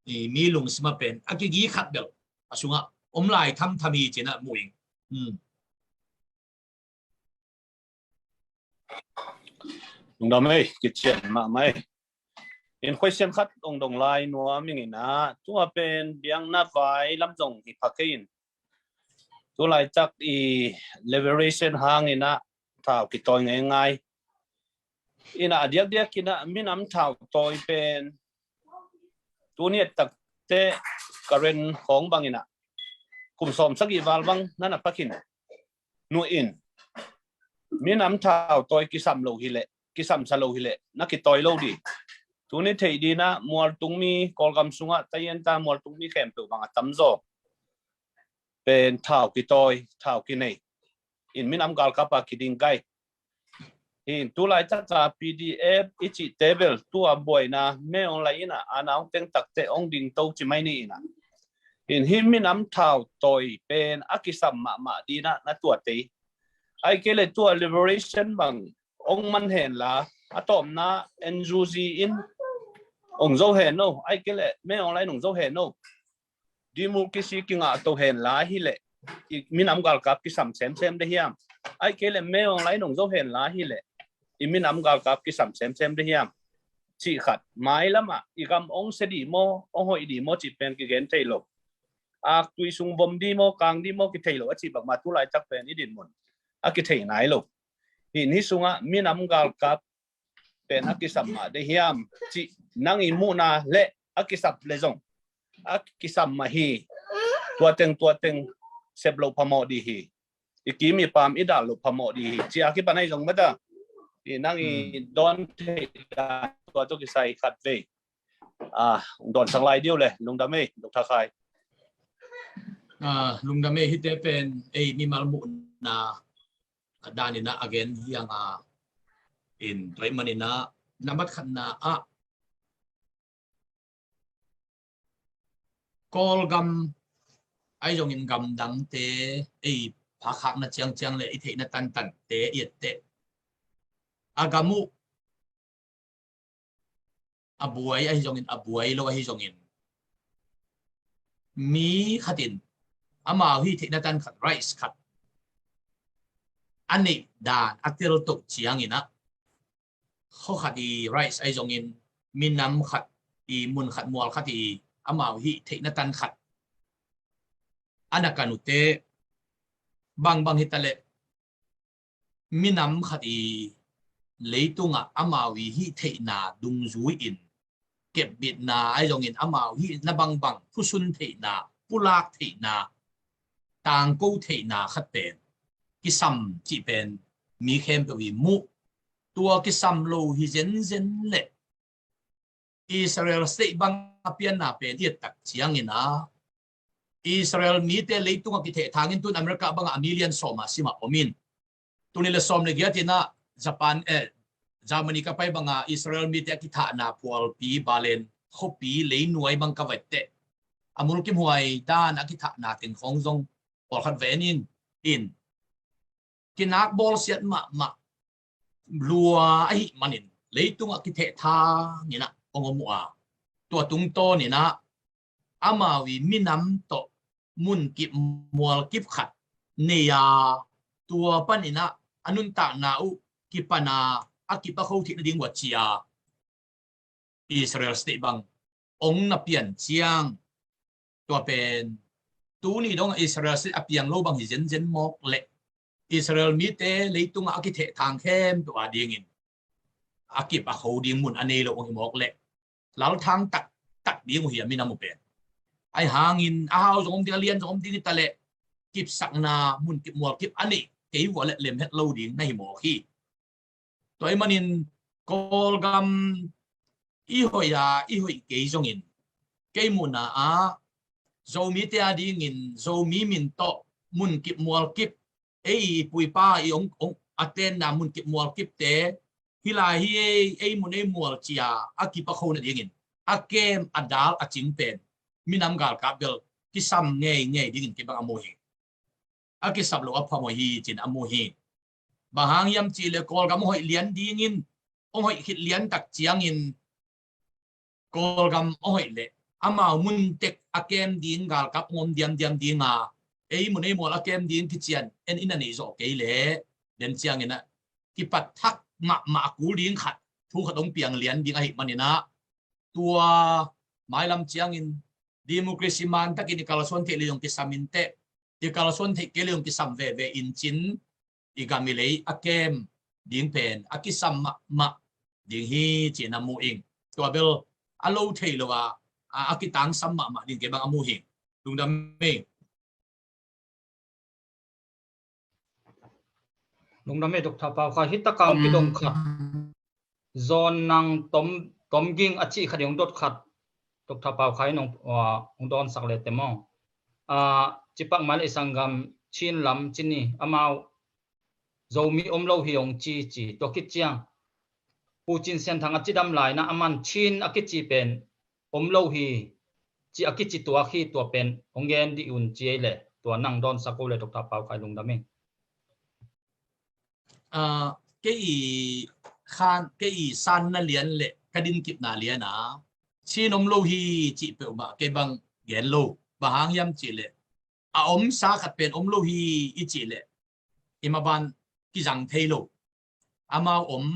Speaker 2: mi lung sma pen aki gi khat bel asunga omlai thami chena muing
Speaker 3: lung da mai ki chen ma mai in question khat ong dong lai nuwa ming na tua pen biang na vai lam jong hi phakein tu lai chak I liberation hang ina thao ki toy ngai ngai ina diak diak kina minam thao toy pen tu ni tak te karen khong bangina kum som sagi wal bang nana pakin nu in minam thao toy ki sam lo hi le ki sam sa lo hi le na ki toy lo di tu ni thei di na mual tung mi kolgam sunga tayen ta mual tung mi khem pe bang tam zo pen thao ki toy thao ki nei in minam gal kapa ki ding kai in tu lai cha cha PDF ichi table tu a boy na me online na anau teng tak te ong ding to chi mai ni na in him minam thao toy pen akisam ma di na tu te ai ke le tu liberation bang ong man hen la atom na enjuzi in ong zo hen no ai ke le me online ong zo hen no di mu ki si ki nga to hen la hi le minam gal kap ki sam sem de hiam ai ke le me online ong zo hen la hi le minam gal kap ki sam sem de hiam chi khat mai lama I gam ong se di mo ong hoi di mo chi pen ki gen thei lo a tui sung bom di mo kang di mo ki thei lo a chi bak ma tu lai chak pen I din mun a ki thei nai lo ni sunga minam gal kap pen a ki sam ma de hiam chi nang I mu na le a ki sap le zong a ki sam ma hi tua teng sep lo phamo di hi I ki mi pam I da lo phamo di hi chi a ki panai zong ma da nang I don thei da tua to ki sai khat ve don sang lai diu le lung da me dok tha khai
Speaker 2: lung da me hi te pen mi mal mu na dani na again yang in toy manina namat khan na kol gam ai jong in gam dang te pha khak na chang le I thei na tan te yet te agamu abuai ai jong in abuai lo ai jong in mi khatin ama hi thei na tan khat rice khat ani dan atil tok chiang ina kho khati rice ai jong in minam khat I mun khat mual khati ama hi thei na tan khat anakanute bang hitale minam khati leitunga amawi hi theina dung zui in kep bit na ai jong in amawi na bang phusun theina pulak theina tang ko theina khat pen ki sam chi pen mi khem pe wi mu tua ki sam lo hi zen le Israel state bang apian na pen yet tak chiang ina Israel mi te leitunga ki the thangin tun America bang a million soma sima omin tunile som le giatina Japan Germany ka pai banga Israel mi te ki tha na pol pi balen khopi le nuai bang ka wette amul kim huai dan aki tha na ting khong jong pol khat venin in kinak bol siat ma lua ai manin leitung aki the tha ni na ongomua tua tung to ni na amawi minam to mun kip mual kip khat neya tua panina anun ta na u kipana akipa kho thi ding wa chia Israel state bang ong na pian chiang tua pen tu ni dong Israel state apiang lo bang zen mok le Israel mi te leitung aki the thang khem to ading in akipa kho ding mun ane lo ong mok le lal thang tak ding hi mi na mo pen ai hangin ahaw jong ding lian jong ding ta le kip sak na mun kip mual kip ani ke wa le lem het lo ding nai mo khi toy manin kol gam I hoi ke jong in ke muna zo mi te ading in zo mi min to mun kip mual kip pui pa I ong aten na mun kip mual kip te hilai hi mun mual chia akipa kho na ding in akem adal aching pen minam gal kabel kisam nge ding ke bang amohi akisab lo apamo hi chin amohi bahang yam chi le kol gam hoi lian ding in ông hội khít liên tắc chiang in call gam ông hội lệ ama mun tek akem ding gal kap ngom diam ding à ấy mun ấy mua akem ding ki chian en in ani zo ke le den chiang ina ki pat thak ma ku ding khat thu khat ong piang lian ding ai manina tua mai lam chiang in democracy man takin kalason the leong ki saminte ti kalason the ke leong ki sam ve in chin igamilei akem ding pen akisam ma ding hi china mu ing tua bel alo thei lo wa akitang sam ma ding ke bang amu hi lung dam me
Speaker 1: lung dam me dok tha pa kha hita kam ki dong khat zon nang tom ging achi khading dot khat dok tha pa khai nong ong don sak le temo chipak mal isangam chin lam chini amao zomi omlo hiong chi to kit chiang puchin sen thang achidam lai na aman chin akichi pen omlo hi chi akichi tua khi tua pen ongen di un chi le tua nang don sakole dok tha pa khai lung dam me
Speaker 2: cái khan cái san na lian lệ kadin kip na lian à chi nom lo hi chi pe ba cái bang gen lo ba hang yam chi lệ om sa khat pen om lo hi i chi lệ imaban ki jang thei lo ama om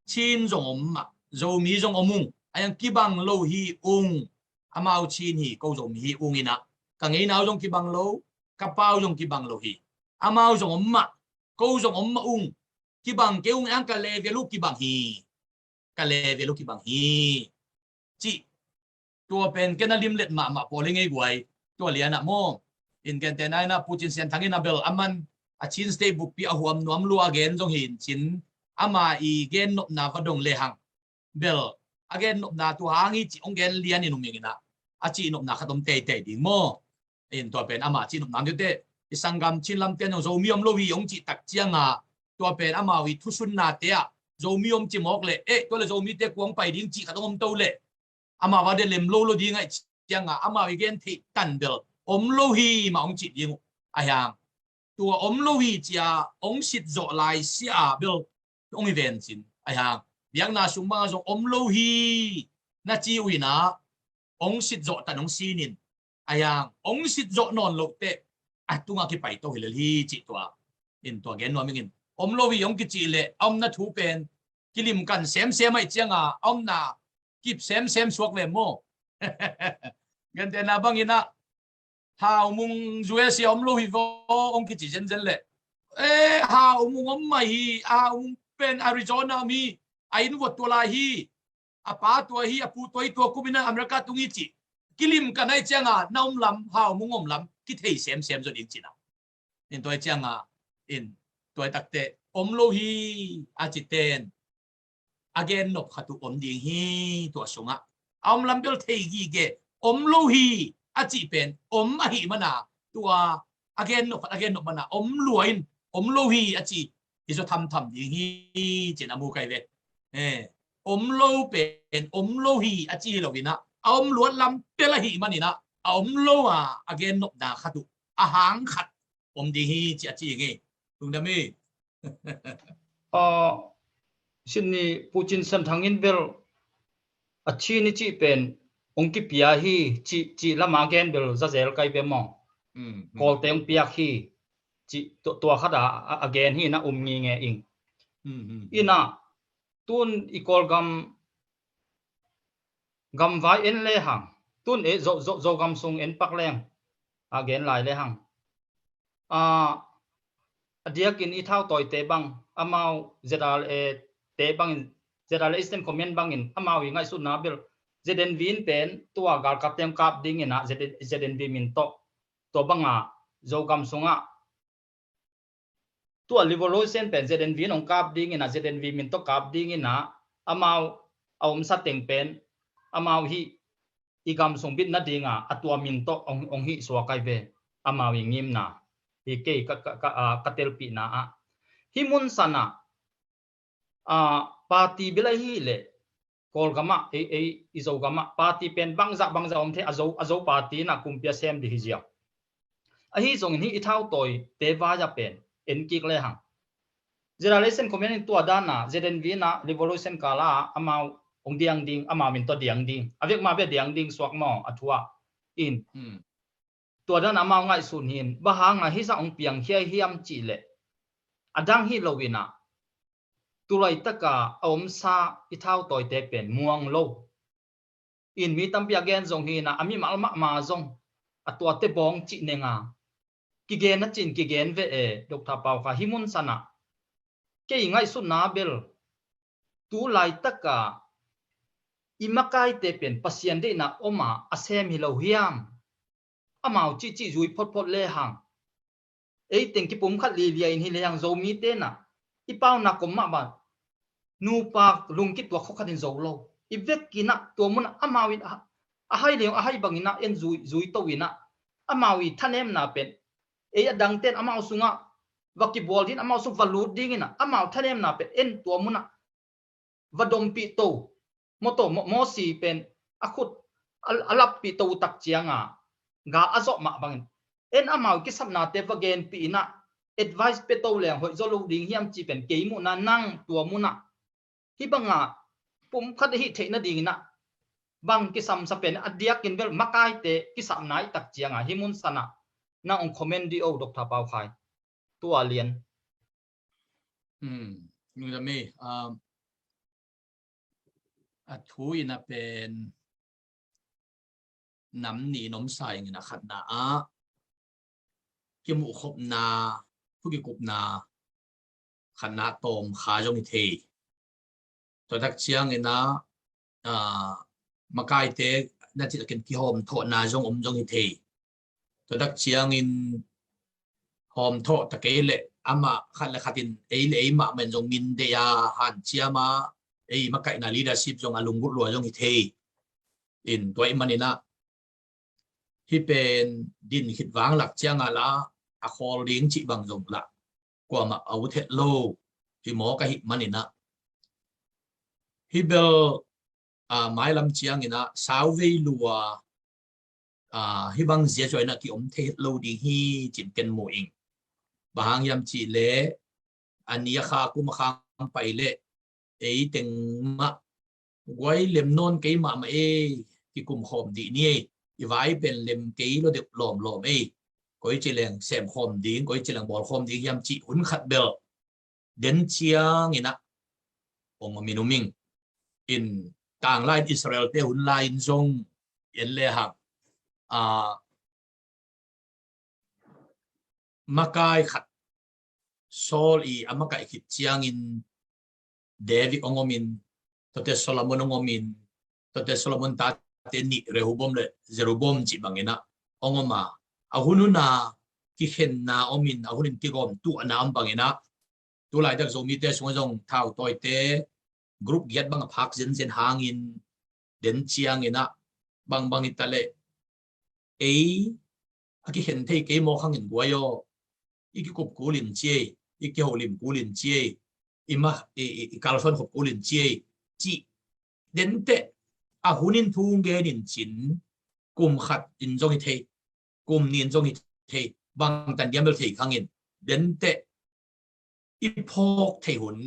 Speaker 2: chin jong om ma zo mi jong omung ayang ki bang lo hi ung amao chin hi ko zo mi hi ung ina ka ngei nau jong ki bang lo ka pau jong ki bang lo hi amao jong om ma câu dòng ông mà ung ki bằng cái ung ăn cà lê về lúc ki bằng hi cà lê về lúc ki bằng hi chị tua pen cái na lim lệ mà bỏ lên ngay quay tua liền à mo in cái tên này na Putin sen thằng na bel aman a chin stay book pi a huam nuam lu again dong hin chin ama i gen nop na va dong le hang bel again nop na tu hang i chi ong gen lian in uming na a chi nop na khatom te ding mo in tua pen ama chi nop na te isangam chilam ten zo miom lo hi ong chi tak chiang a tua pen ama wi thusun na te a zo miom chi mok le e to le zo mi te kuang pai ding chi khatom to le ama wa de lem lo ding ai chiang a ama wi gen thi tan bel om lo hi ma ong chi ding a yang tua om lo hi chia ong sit zo lai sia bel ong event sin a yang biang na sung ma zo om lo hi na chi wi na ong sit zo tan ong sinin a yang ong sit zo non lo te tunga ki pai to hilal hi chi tua in tua gen no mingin om lo wi yong ki chi le om na thu pen kilim kan sem ai chianga om na kip sem suak le mo gen te na bangina hao mung US om lo hi vo ong ki chi jen le hao mung om mai mung pen Arizona mi ain wo to la hi apa to hi apu toi to kumina America tungi chi kilim kan ai chianga naum lam hao mung om lam ki thei sem zo ding chi na in toi chianga in toi takte om lo hi a chi ten again nop khatu om ding hi to sunga om lam bel thei gi ge om lo hi a chi pen om a hi mana tua again nop mana om luain om lo hi a chi iso tham ding hi chen amu kai ve om lo pen om lo hi a chi lo wina om luat lam pela hi manina om lo again nop da khatu a hang khat om di hi chi nge tung da mi
Speaker 1: Sydney Putin san thangin bel achi ni chi pen ong ki pia hi chi lama gen bel za zel kai be mo kol teng pia hi chi to khada again hi na ngi nge ing ina tun ikol gam vai en le hang tun e zo gam sung en pak leng again lai le hang adiakin i thau toy te bang amau zedal e te bang zedal eastern comment bang in amau ngai su na bil zeden vin pen tua gal kaptem kap ding ina zeden vi min to banga zo gam sunga tua revolution pen zeden vin ong kap ding ina zeden vi min to kap ding ina amau aum sa teng pen amau hi igam sung bit na dinga atua min to ong hi so kai ve amau ngim na ke katel pi na himun sana party bila hi le kol gama izo gama party pen bangza om the azo party na kumpia sem di hijia a hi zong hi ithau toy te wa ja pen en kik le hang generation comment in tua dana ZNV na revolution kala amau ong diang ding ama min to diang ding avek ma be diang ding swak mo athua in tua dan amau ngai sun hin bahanga hi sa ong piang hiai hiam chi le adang hi lowina tulai taka om sa ithau toy te pen muang lo in mi tam pia gen zong hi na ami mal ma zong atwa te bong chi nenga ki gen na chin ki gen ve e dr pau kha himun sana ke ngai sun na bel tu lai taka imakai te pen pasien de na oma asem hi lo hiam amau chi chi zui phot phot le hang ei teng ki pum khat li lia in hi le yang zo mi te na ipau na kom ma ba nu pa lung ki to kho khatin zo lo ivek kina to mun amawi a hai le a hai bangina en zui to wina amawi thanem na pen ei adang ten amau sunga waki bol din amau su valut dingina amau thanem na pen en to muna vadom pi to moto mo si pen akut alap pi to tak chianga ga azo ma bangin en amau ki sapna te vagen pi na advice pe to leng hoi zo lo ding hiam chi pen ke mu na nang to muna hi banga pum khat hi theina ding na bang ki sam sa pen adia kin bel makai te ki sam nai tak chianga hi mun sana na ong comment di o dr pau khai to alien
Speaker 2: nu da me a thu ina pen nam ni nom sai ngina khat na a ki mu khop na phu ki kup na khana tom kha jong i the to dak chiang ina makai te na chi ken ki hom tho na jong jong i the to dak chiang in hom tho ta ke le ama khat la khatin ei le ma men jong min de ya han chiama ei makai na leadership jong alung bu lo jong i the in toy manina hi pen din hit wang lak chiang ala a khol ding chi bang jong la kwa ma au the lo hi mo ka hi manina hi bel mai lam chiang ina sau ve lua hi bang zia choi na ki the lo ding hi chin ken mo ing bahang yam chi le ania kha ku ma khang pai le ei teng ma gwai lem non ke ma ma e ki kum khom di ni i vai pen lem ke lo de lom e koi chi leng sem khom ding koi chi leng bol khom ding yam chi hun khat bel den chiang ina ong minuming in tang lai Israel te hun lai zong en le hak makai khat sol i amakai khit chiang in David ongomin tote Solomon ongomin tote Solomon ta te ni Rehobom le Jerobom chi bangena ongoma ahununa ki khen na omin ahunin ki gom tu anam bangena tu lai dak zomi te sungajong thau toy te group giat bang phak zen hangin den chiang ina bang itale ei aki hen thei ke mo khangin guayo iki kup kulin che iki holim kulin che ima i kalson hop kulin che chi den te ahunin thung ge din chin kum khat in jong i thei kum nin jong i thei bang tan diam thei khangin den te i phok thei hun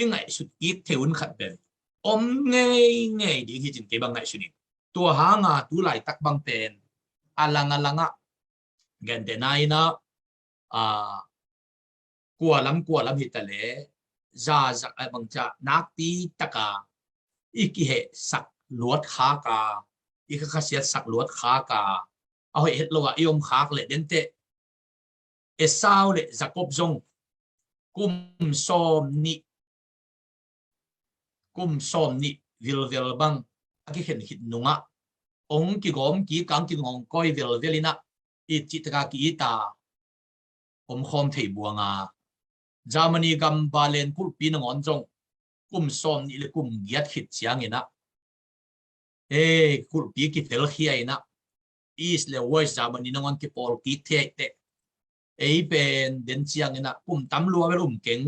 Speaker 2: i ngai sut ik thei hun khat ben om ngay di hi chin ke bang ngai suni tua hanga tu lai tak bang pen alanga gan te nai na kwa lam hitale za bang cha nak ti taka iki he sak luat kha ka ik khasiat sak luat kha ka a hoi het lo iom khak le den te esau le zakop zong kum som ni vil bang aki hen hit nunga ong ki gom ki kang ki ngong koi velina i chitaka ki ta om khom thei buanga Germany gam balen pul pin ngon jong kum som ni le kum giat hit chiang ina kul pi ki tel khia ina east le west Germany ngon ki pol ki the te ei pen den chiang ina kum tam lua velum keng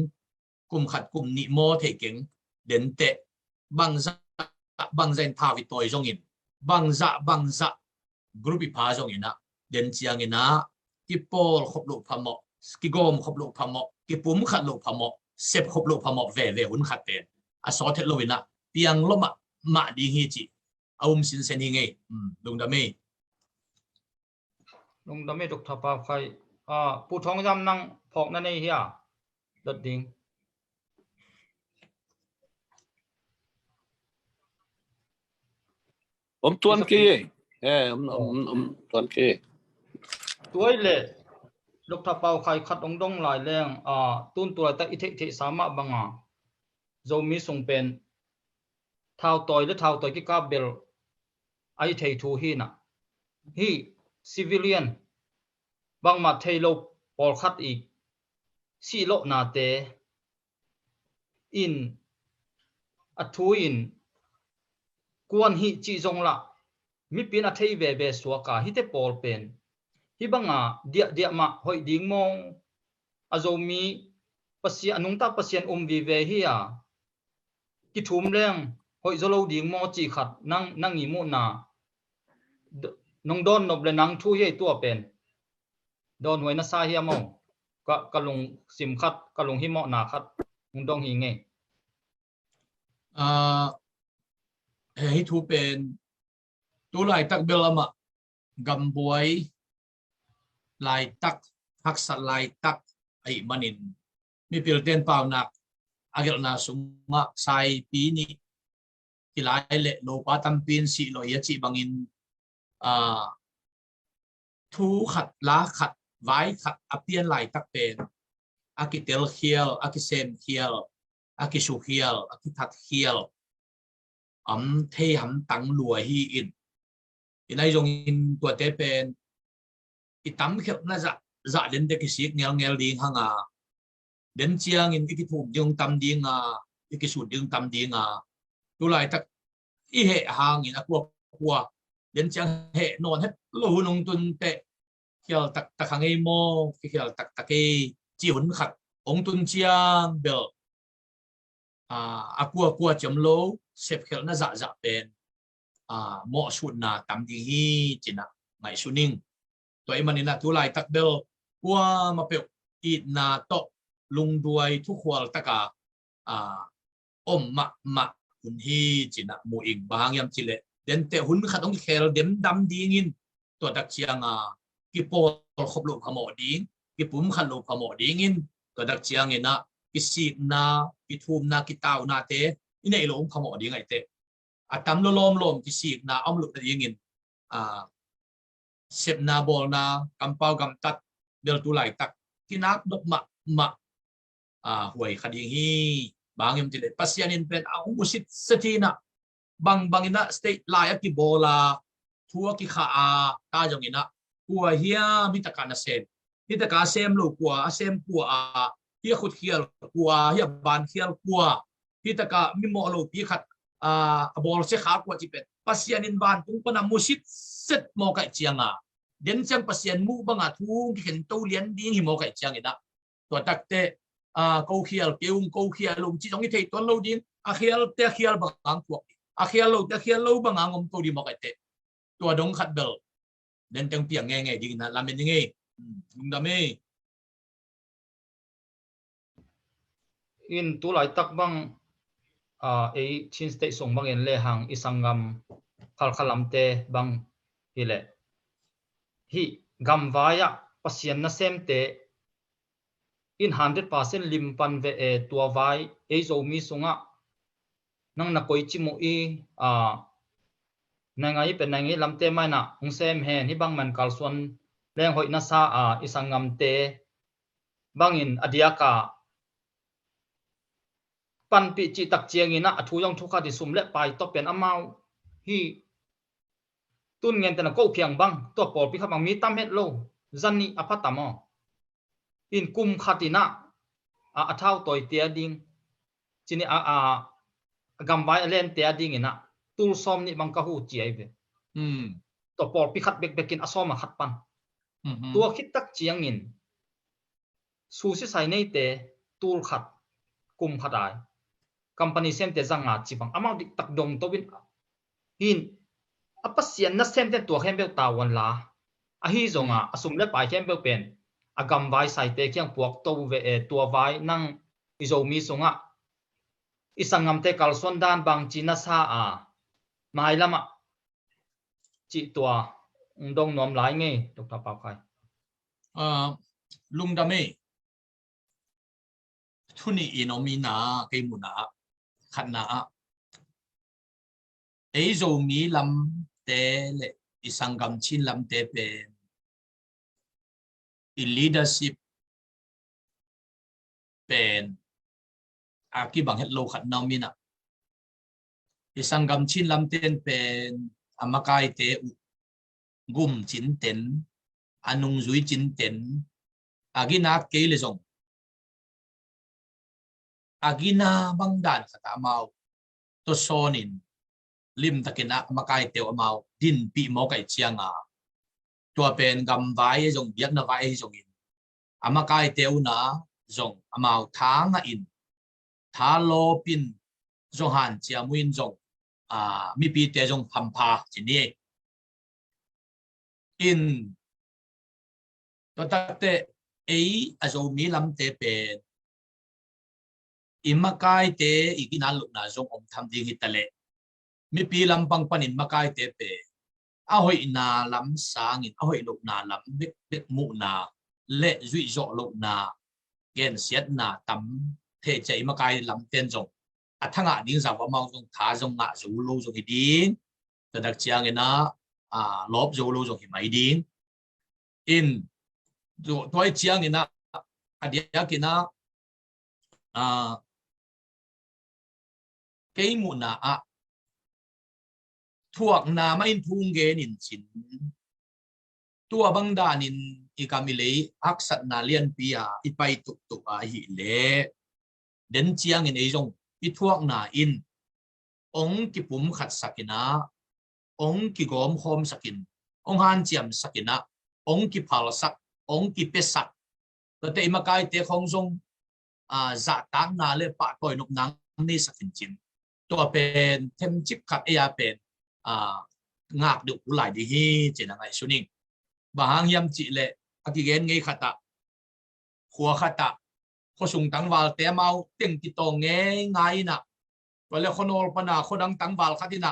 Speaker 2: kum khat kum ni mo thei keng den te bang zen tha vi toy jong in bang za group pa jong ina den chiang ina ki pol khop lu phamo ki gom khop lu phamo ki pum khat lu phamo xếp khop lộ phàm mọc về hun khát tên à sót hết lôi na piang lo mà đi hi chị ông xin sen hi ngay đúng đam mê
Speaker 1: đục tháp bao khai pu thong jam năng phok na nei hi đợt ding
Speaker 3: tuan ke tuan ke
Speaker 1: tuổi lệ đục tháp bao khai khát ông đông lại leng tun tuổi ta ít thị sama banga zo mi sung pen thao toy cái kabel ai thei thu hi na hi civilian bang ma thei lo por khat i si lo na te in a thu in kuan hi chi zong la mi pin a thei ve suwa ka hi te por pen hi banga dia ma hoi ding mong azomi pasia anung ta pasien vi ve hi ki thum leng hoi zolo ding mo chi khat nang i mu na nong don nob le nang thu ye tua pen don hoi na sa hi mo ka lung sim khat ka lung hi mo na khat nong dong hi nge
Speaker 2: hi thu pen tu lai tak bel ama gam boy lai tak hak sat lai tak ai manin mi pil ten pau nak agel na sunga sai pi ni kilai le lo pa tam pin si lo ya chi bangin thu khat la khat vai khat apian lai tak pen akitel khial akisem khial akisu khial akithat khial thei ham tang lua hi in ai jong in tua te pen itam khep na za den de kisik ngel ding hanga den chiang in ki thum jong tam ding ki su ding tam ding tu lai tak i he hang in akwa den chiang he non het lo nong tun te khial tak hangai mo ki khial tak ke chi hun khat ong tun chiang bel akwa cham lo sep khel na za pen mo su na tam ding hi china ngai suning to i manina tu lai tak bel kwa ma pe i na to lung duai thu khwal taka ma hun hi china mu ing bang yam chile den te hun khatong khel dem dam ding in to dak chiang ki pol khop lo khamo ding ki pum khan lo khamo ding in to dak chiang ina ki sik na ki thum na ki taw na te inei lo khamo ding ai te atam lo lom ki sik na om lu ding in sep na bol na kampau gam tat bel tu lai tak kinak dok ma huai khading hi bangem tile pasianin pen musit satina bangina state lai ki bola thua ki kha ta jong ina kwa hia mi takana sen hi taka sem lo kwa sem kwa hi khut khial kwa hi ban khial kwa hi taka mi mo lo pi khat bol se kha kwa chi pet pasianin ban tung pana musit set mo kai chianga den chang pasien mu banga thung ki khen to lian ding hi mo kai chiang ida to takte câu khial keung câu khial lum chi jong i thei ton lo ding khial te khial bang thuak khial lo te khial lo bang ngom to di mo kai te to dong khat bel den teng piang nge ding na lamen nge da me
Speaker 1: in tu lai tak bang e chin state song bang en le hang isangam khalkhalam te bang hile hi gam vaya pasien na sem te in 100% limpan ve tua vai e zo mi sunga nang na koi chi mo i nangai pe nangai lamte mai na ung sem hen hi bang man kalsuan leng hoi na sa isangam te bangin adiaka pan pi chi tak chiang ina athu yong thu kha di sum le pai to pen amau hi tun ngen ta na ko phiang bang to por pi kha bang mi tam het lo zanni apatamo in kum khatina athau toy tia ding chini gambay alen tia ding ina tul som ni bang ka hu chi ai ve to por pi khat bek bekin asoma khat pan tua khit tak chiang in su si sai nei te tul khat kum khatai company sem te zanga chi bang amau dik tak dong to win hin apasian na sem te tua hem be tawan la a hi zonga asum le pai hem be pen agam vai sai te kyang puak to ve tua vai nang izo mi sunga isangam te kalson dan bang china sa a mai lama chi tua dong nom lai nge Dr. Pau Khai
Speaker 2: lung dame thuni inomina cái muna khát na ấy rồi mi làm tế lệ isangam chin làm tế về leadershipเป็นอากีบังเฮลโลขัดนอมินะที่สังกัมชินลำเต็นเป็นอามากายเตอุกุมจินเต็นอนุงจุยจินเต็นอากินาเกลซงอากินาบังดานขัดอามาตัวโซนินลิมตะกินะอามากายเตอมาดินปีโมกัยเชียงาตัวเป็นกำไว้จงเบียกนาไว้จงอินอามากายเตอนะzong amau thang in tha lo pin zong han chia muin zong mi pi te zong phampa chini in to takte ei azo mi lam te pen imakai te igina lu na zong om tham ding hitale mi pi lam pang panin makai te pe a hoi na lam sang in a hoi lu na lam bek mu na le zui zo lu na gen siết na tắm thể chạy mà cái làm tiền rồi thằng ngã điên sao mà dùng thả dùng ngã dù lâu dùng thì điên từ đặc chiang cái nó lốp dù lâu dùng thì mấy điên in rồi tôi chiang cái nó dia cái nó cái mụn na thuộc na mà in thung gen in chín tua băng đàn in ikamile aksat na lian pia ipai tuk tuk a hi le den chiang in ezong ithuak na in ong ki pum khat sakina ong ki gom hom sakin ong han chiam sakina ong ki phal sak ong ki pesak te makai te khong jong za tang na le pa toy nuk nang ni sakin chin to pen them chip khat ya pen ngak du ulai di hi chen ngai suning bahang yam chi le akigen ngei khata khua khata kho sung tang wal te mau teng ti to nge ngai na wale khonol pana khodang tang wal khatina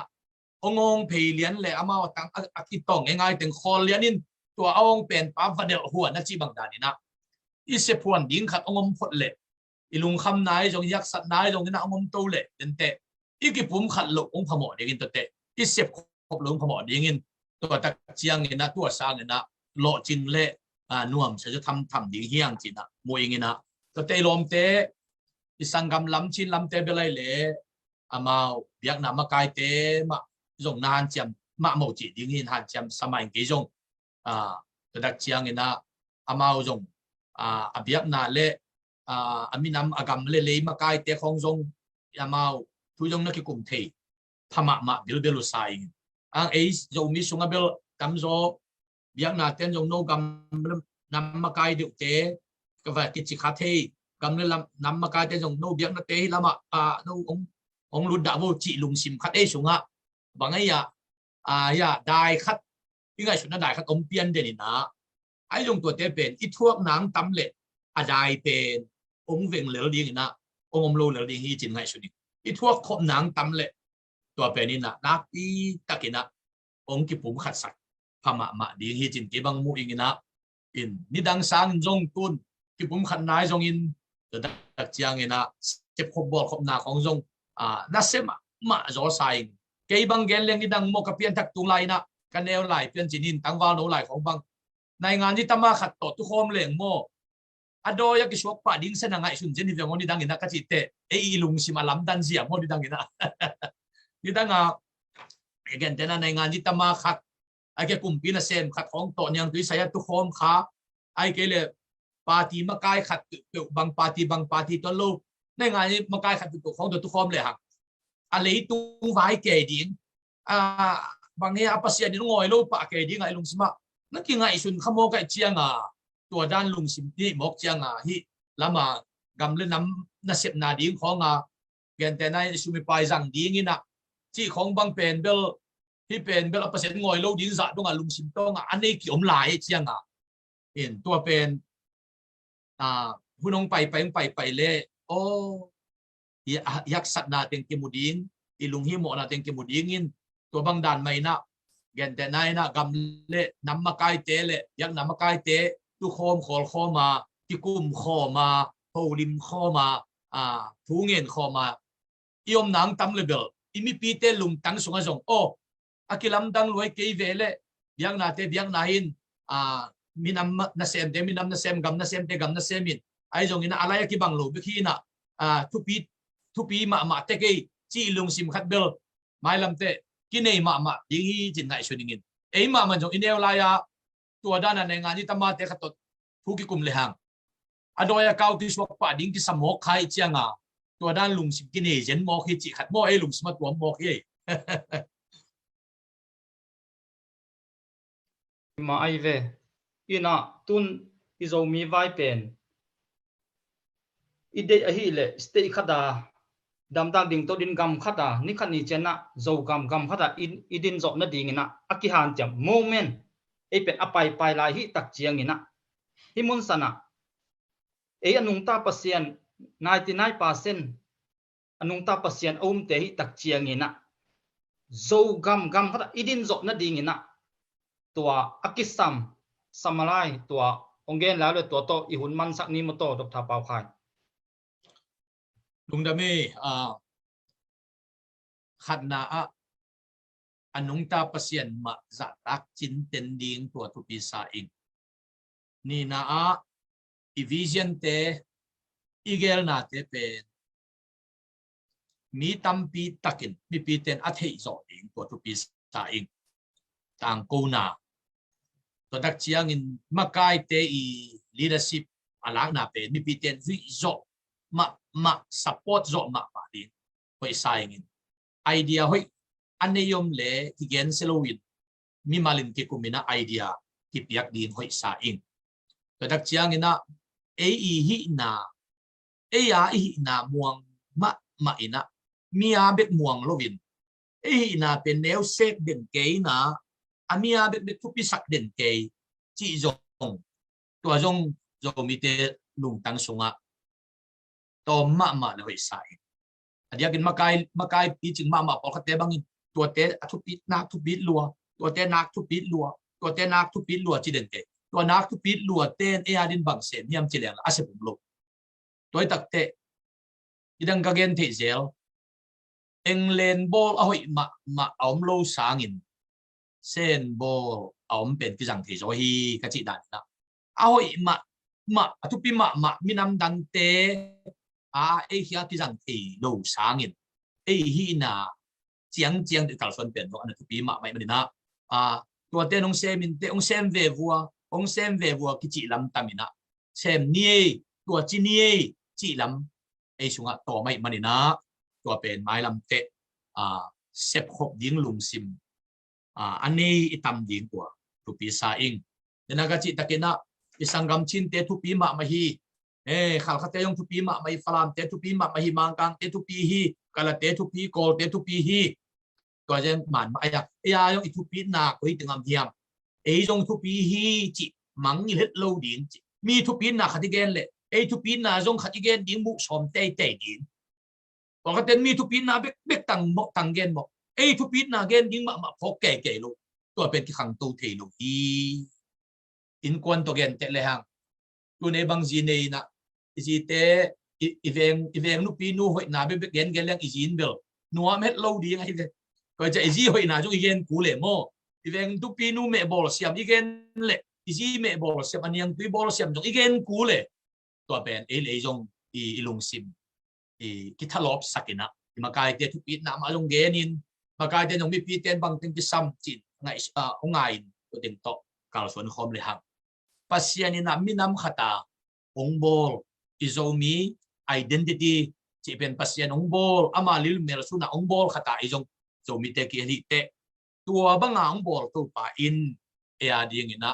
Speaker 2: ongong phei lian le amao tang aki to nge ngai teng khol lianin to aong pen pa vadel huwa na chi bang dani na ise phuan ding khat ongom phot le ilung kham nai jong yak sat nai jong na ongom to le den te iki pum khat lo ong phamo dingin to te ise khop lo phamo dingin to tak chiang ina to sang ina lo chin le nuam sẽ thăm đi hiang chỉ na mùi nghe na có tây lom té isang gam lắm chín lắm té belai lệ amao biak na makai té mà dùng na han chăm mà màu chỉ đi hiên han chăm samai cái dùng cái đặc chiang nghe na amao dùng biak na lệ aminam agam lệ lệ makai té không dùng amao thu dùng nó cái cùng thể tham mà bil belu sai ang ấy dùng mi sunga bel cam zo biang na ten jong no gam nam makai được thế cái vậy cái chỉ khá thế gam lên nam makai ten jong no biang na thế lắm no ông luôn đã vô chị lùng sim khát ấy xuống bằng ấy ya đại khát cái ngày xuống nó đại khát ông pian để nè ai dùng tuổi thế bên ít thuốc nắng tắm lệ đại bên ông vẹn lỡ đi nè ông lâu lỡ đi hi chín ngày xuống đi ít thuốc khom nắng tắm lệ tuổi bên nè nát đi tắc nè ông kịp bụng khát sạch phama ma ding hi chin ke bang mu ingina in nidang sang jong tun ki pum khan nai jong in tak chiang ina chep khop bol khop na khong jong na sema ma zo sai ke bang gen leng nidang mo ka pian thak tu lai na kan neo lai pian chinin tangwa no lai khong bang nai ngan ni tama khat to tu khom leng mo ado ya ki shok pa ding sen ngai sun jen ni veng ni dang ina ka chi te e lung sima lam dan zia mo ni dang ina ni dang again tena nai ngan ni tama khat ai cái cùng pin là xem khát phong tọt nhang tuy say tu khom khá ai cái là party mà cái khát tự bằng party to lâu này ngày mà cái khát tự khom tu khom lệ hả lấy tu vài kẻ điên bằng nghe apa sih nó ngồi lâu pa kẻ điên ngày lùng sim nó kia ngày xuân không có cái chiang tua đan lùng sim đi mọc chiang hi lama gam lên nắm xếp na điên khong gen tên này sumi pai rằng điên như nè chỉ khong bằng pen belที่เป็นเวลาเปอร์เซ็นต์งอยโลกยิ่งจัดต้องลุงชิมต้องอันนี้เกี่ยวหลายเชียงเห็นตัวเป็นผู้น้องไปเล่ oh yak sat natin kimuding ilunghi mo natin kimudingin to bang dan may na gente nai na gamle namakai tele yak namakai te tu khom khol khoma tikum khoma holim khoma thungen khoma iom nang tam level imi pite lung tang sunga song oh akilam dang loi ke vele biang na te biang nahin minam na sem te minam na sem gam na sem te gam na semin ai jong ina alaya ki bang lo bi khi na thu pi ma te ke chi lung sim khat bel mai lam te ki nei ma ding hi jin ngai shuningin ei ma man jong inel la ya tua dana ne ngani tama te khatot thu ki kum le hang adoya kau ti swak pa ding ki samok khai chianga tua dan lung sim ki nei jen mo khi chi khat mo ei lung sim tuam mo khi
Speaker 1: ma ai ve ina tun izo mi vai pen ide a hi le stay khada dam tak ding to din gam khada ni khan ni chena zo gam khada idin zo na ding ina aki han cham moment e pen apai pai lai hi tak chiang ina hi mun sana e anung ta pasien 99% anung ta pasien te hi tak chiang ina zo gam khada idin zo na ding ina tua akisam samalai tua ongen la le to i hun man sak ni mo to Dr. Pau Khai
Speaker 2: lung da me khat na anung ta pasien ma za tak chin ten ding tua tu pi sa ing ni na vision te igel na te pen mi tampi takin mi pi ten athei zo ding tua tu pi sa ing tang ko na to dak chiang in makai te I leadership alang na pe mi pi ten vi zo ma support zo ma pa din hoi sai in idea hoi aneyom le igen selowin mi malin ke kumina idea ki piak din hoi sa ing to dak chiang ina e hi na e ya hi na muang ma ina mi a bet muang lovin e hi na pen neu sek den ke na amia bet tu pi sak den ke chi zong tua zong zo mi te lung tang sunga to ma le hoi sai adia kin makai pi ching ma pol khate bangin tua te thu pi nak thu pi lua tua te nak thu pi lua tua te nak thu pi lua chi den ke tua nak thu pi lua ten e adin bang se niam chi leng ase pum lo toy tak te idang ka gen the zel england ball a hoi ma om lo sangin sen ball om pen ki jang the zo hi ka chi dan na a hoi ma thu pi ma minam dan te e hia ki jang the lo sangin e hi na chiang de kal son pen no an thu pi ma mai na tua te nong sem in te ong sem ve vua ki chi lam tamina sem nie tua chi nie chi lam e sunga to mai manina tua pen mai lam te sep khop ding lung sim ane itam ding tua tu pi sa ing denaga chi takena isangam chin te tu pi ma hi khal khate yong tu pi ma mai falam te tu pi ma hi mangkang te tu pi hi kala te tu pi kol te tu pi hi to jen man ma ya yong i tu pi na ko hi tengam hiam e jong tu pi hi chi mang ni het lo ding mi tu pi na khati gen le e tu pi na jong khati gen ding mu som te ding ko ka ten mi tu pi na bek tang gen mo e tu pi na gen ding ma phok ke lo to pen ki khang to the lo hi in kon to gen te le hang tu ne bang ji nei na ji te iveng nu pi nu hoi na be gen leng izin bel nuam het lo ding ai ko ja ji hoi na ju igen ku le mo iveng tu pi nu me bol siam igen le ji me bol siam aniang tu bol siam jong igen ku le to pen e le jong I ilung sim ki thalop sakina makai te tu pi na ma jong genin makai te jong mi pi ten bang ting ki sam chin ngai ngai to ding to kal son khom le hang pasiani na minam khata ongbol izomi identity chi pen pasian ongbol ama lil mer su na ongbol khata izong zomi te ki te tua banga ongbol to pa in ya ding ina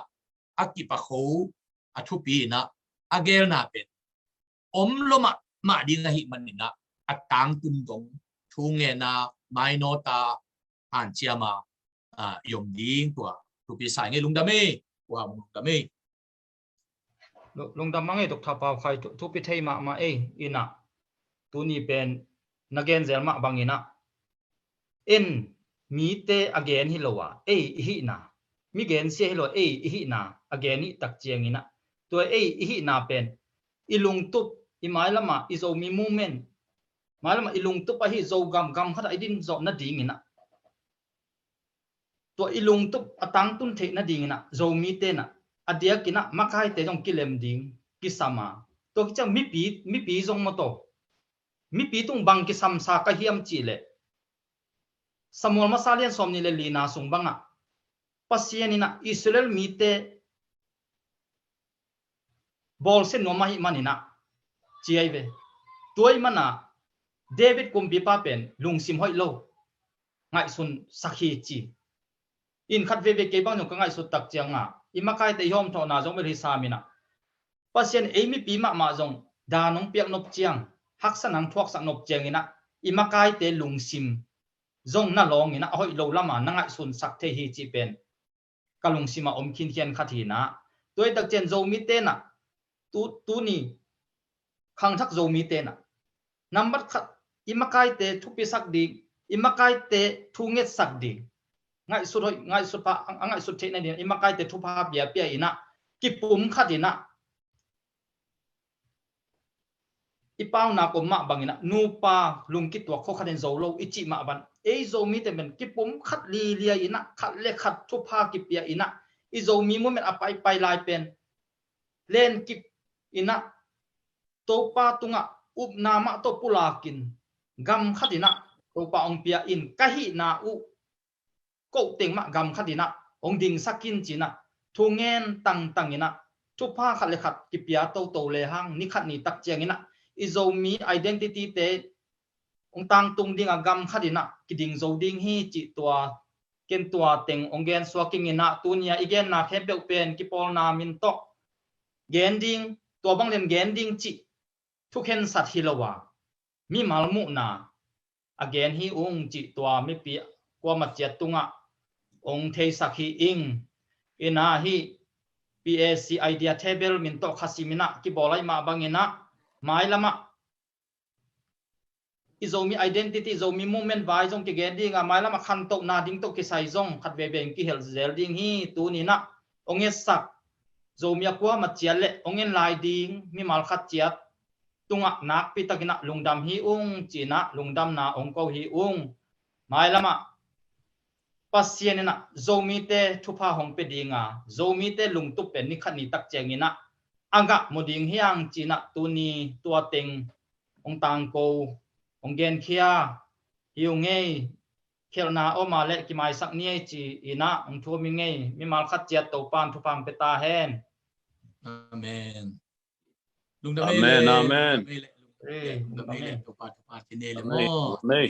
Speaker 2: akipa kho athu pi na agel na pen loma ma ding hi manina atang tun dong thunge na mainota an chiama yom ding tua tu pi sai nge lungdame wa lungdame
Speaker 1: lungdam mangai Dr. Pau Khai tu pi thei ma ina tu ni pen nagen zelma bangina in mi te again hi lowa hi na mi gen se hi lo hi na again ni tak chiang ina to hi na pen ilung tup imai lama izo mi movement mai lama ilung tup hi zo gam gam khat idin zo na ding ina to ilung tup atang tun the na ding ina zo mi te na adia kina makai te jong kilem ding kisama to kicha mi pi jong mo to mi pi tung bang ki sam sa ka hiam chi le samol masalian somni le lina sung banga pasianina Israel mi te bol se no ma hi manina chi ai ve toy mana David kumpi pa pen lungsim hoi lo ngai sun sakhi chi in khat ve ke bang no ka ngai su tak chiang nga imakai te hom tho na jong be samina pasien emi pi ma jong da nong piak nop chiang hak sanang thuak sak nop chiang ina imakai te lungsim zong na long ina hoi lo lama na ngai sun sak the hi chi pen kalungsima om khin hian khathina toy tak chen zo mi te na tu ni khang thak zo mi te na number khat imakai te thupi sak di imakai te thunget sak di ngai su hoi ngai su pa ngai su the na ni imakai te thu pa pia ina ki pum khatina ipau na ko ma bangina nu pa lungki to kho khaden zo lo ichi ma ban ei zo mi te men ki pum khat li lia ina khat le khat thu pa ki pia ina i zo mi mo men apai pai lai pen len ki ina to pa tunga up na ma to pulakin gam khatina to pa ong pia in kahi na u ko teng ma gam khatina ong ding sakin china thu ngen tang ina thu pa khat le khat ki pia to le hang ni khat ni tak chiang ina izo mi identity te ong tang tung ding agam khadina kiding zo ding hi chi tua ken tua teng ongen swaking ina tunia igen na khebe pen ki pol na min to gending to bang len gending chi thu khen sat hilowa mi malmu na again hi ung chi tua mi pi kwa ma chet tunga ong thei sakhi ing ina hi PAC idea table min to khasimina ki bolai ma bangina mai lama izomi identity izomi movement vai jong ki gending a mai lama khan to na ding to ki sai jong khat ve beng ki hel zel ding hi tu ni na onge sak zomi akwa ma chiale ongen lai ding mi mal khat chiat tunga nak pi takina lungdam hi ung china lungdam na ong ko hi ung mai lama pasienina zomi te thupa hong pe dinga zomi te lungtu pe ni khat ni tak chengina anga moding hiang china tuni tua teng ong tang ko ong gen khia hiu nge khelna o ma le ki mai sak ni chi ina ong thu mi nge mi mal khat chiat to pan thu pam pe ta hen
Speaker 2: amen
Speaker 3: Amen, amen.
Speaker 2: Lung da me le to pa ki ne le mo
Speaker 3: Amen.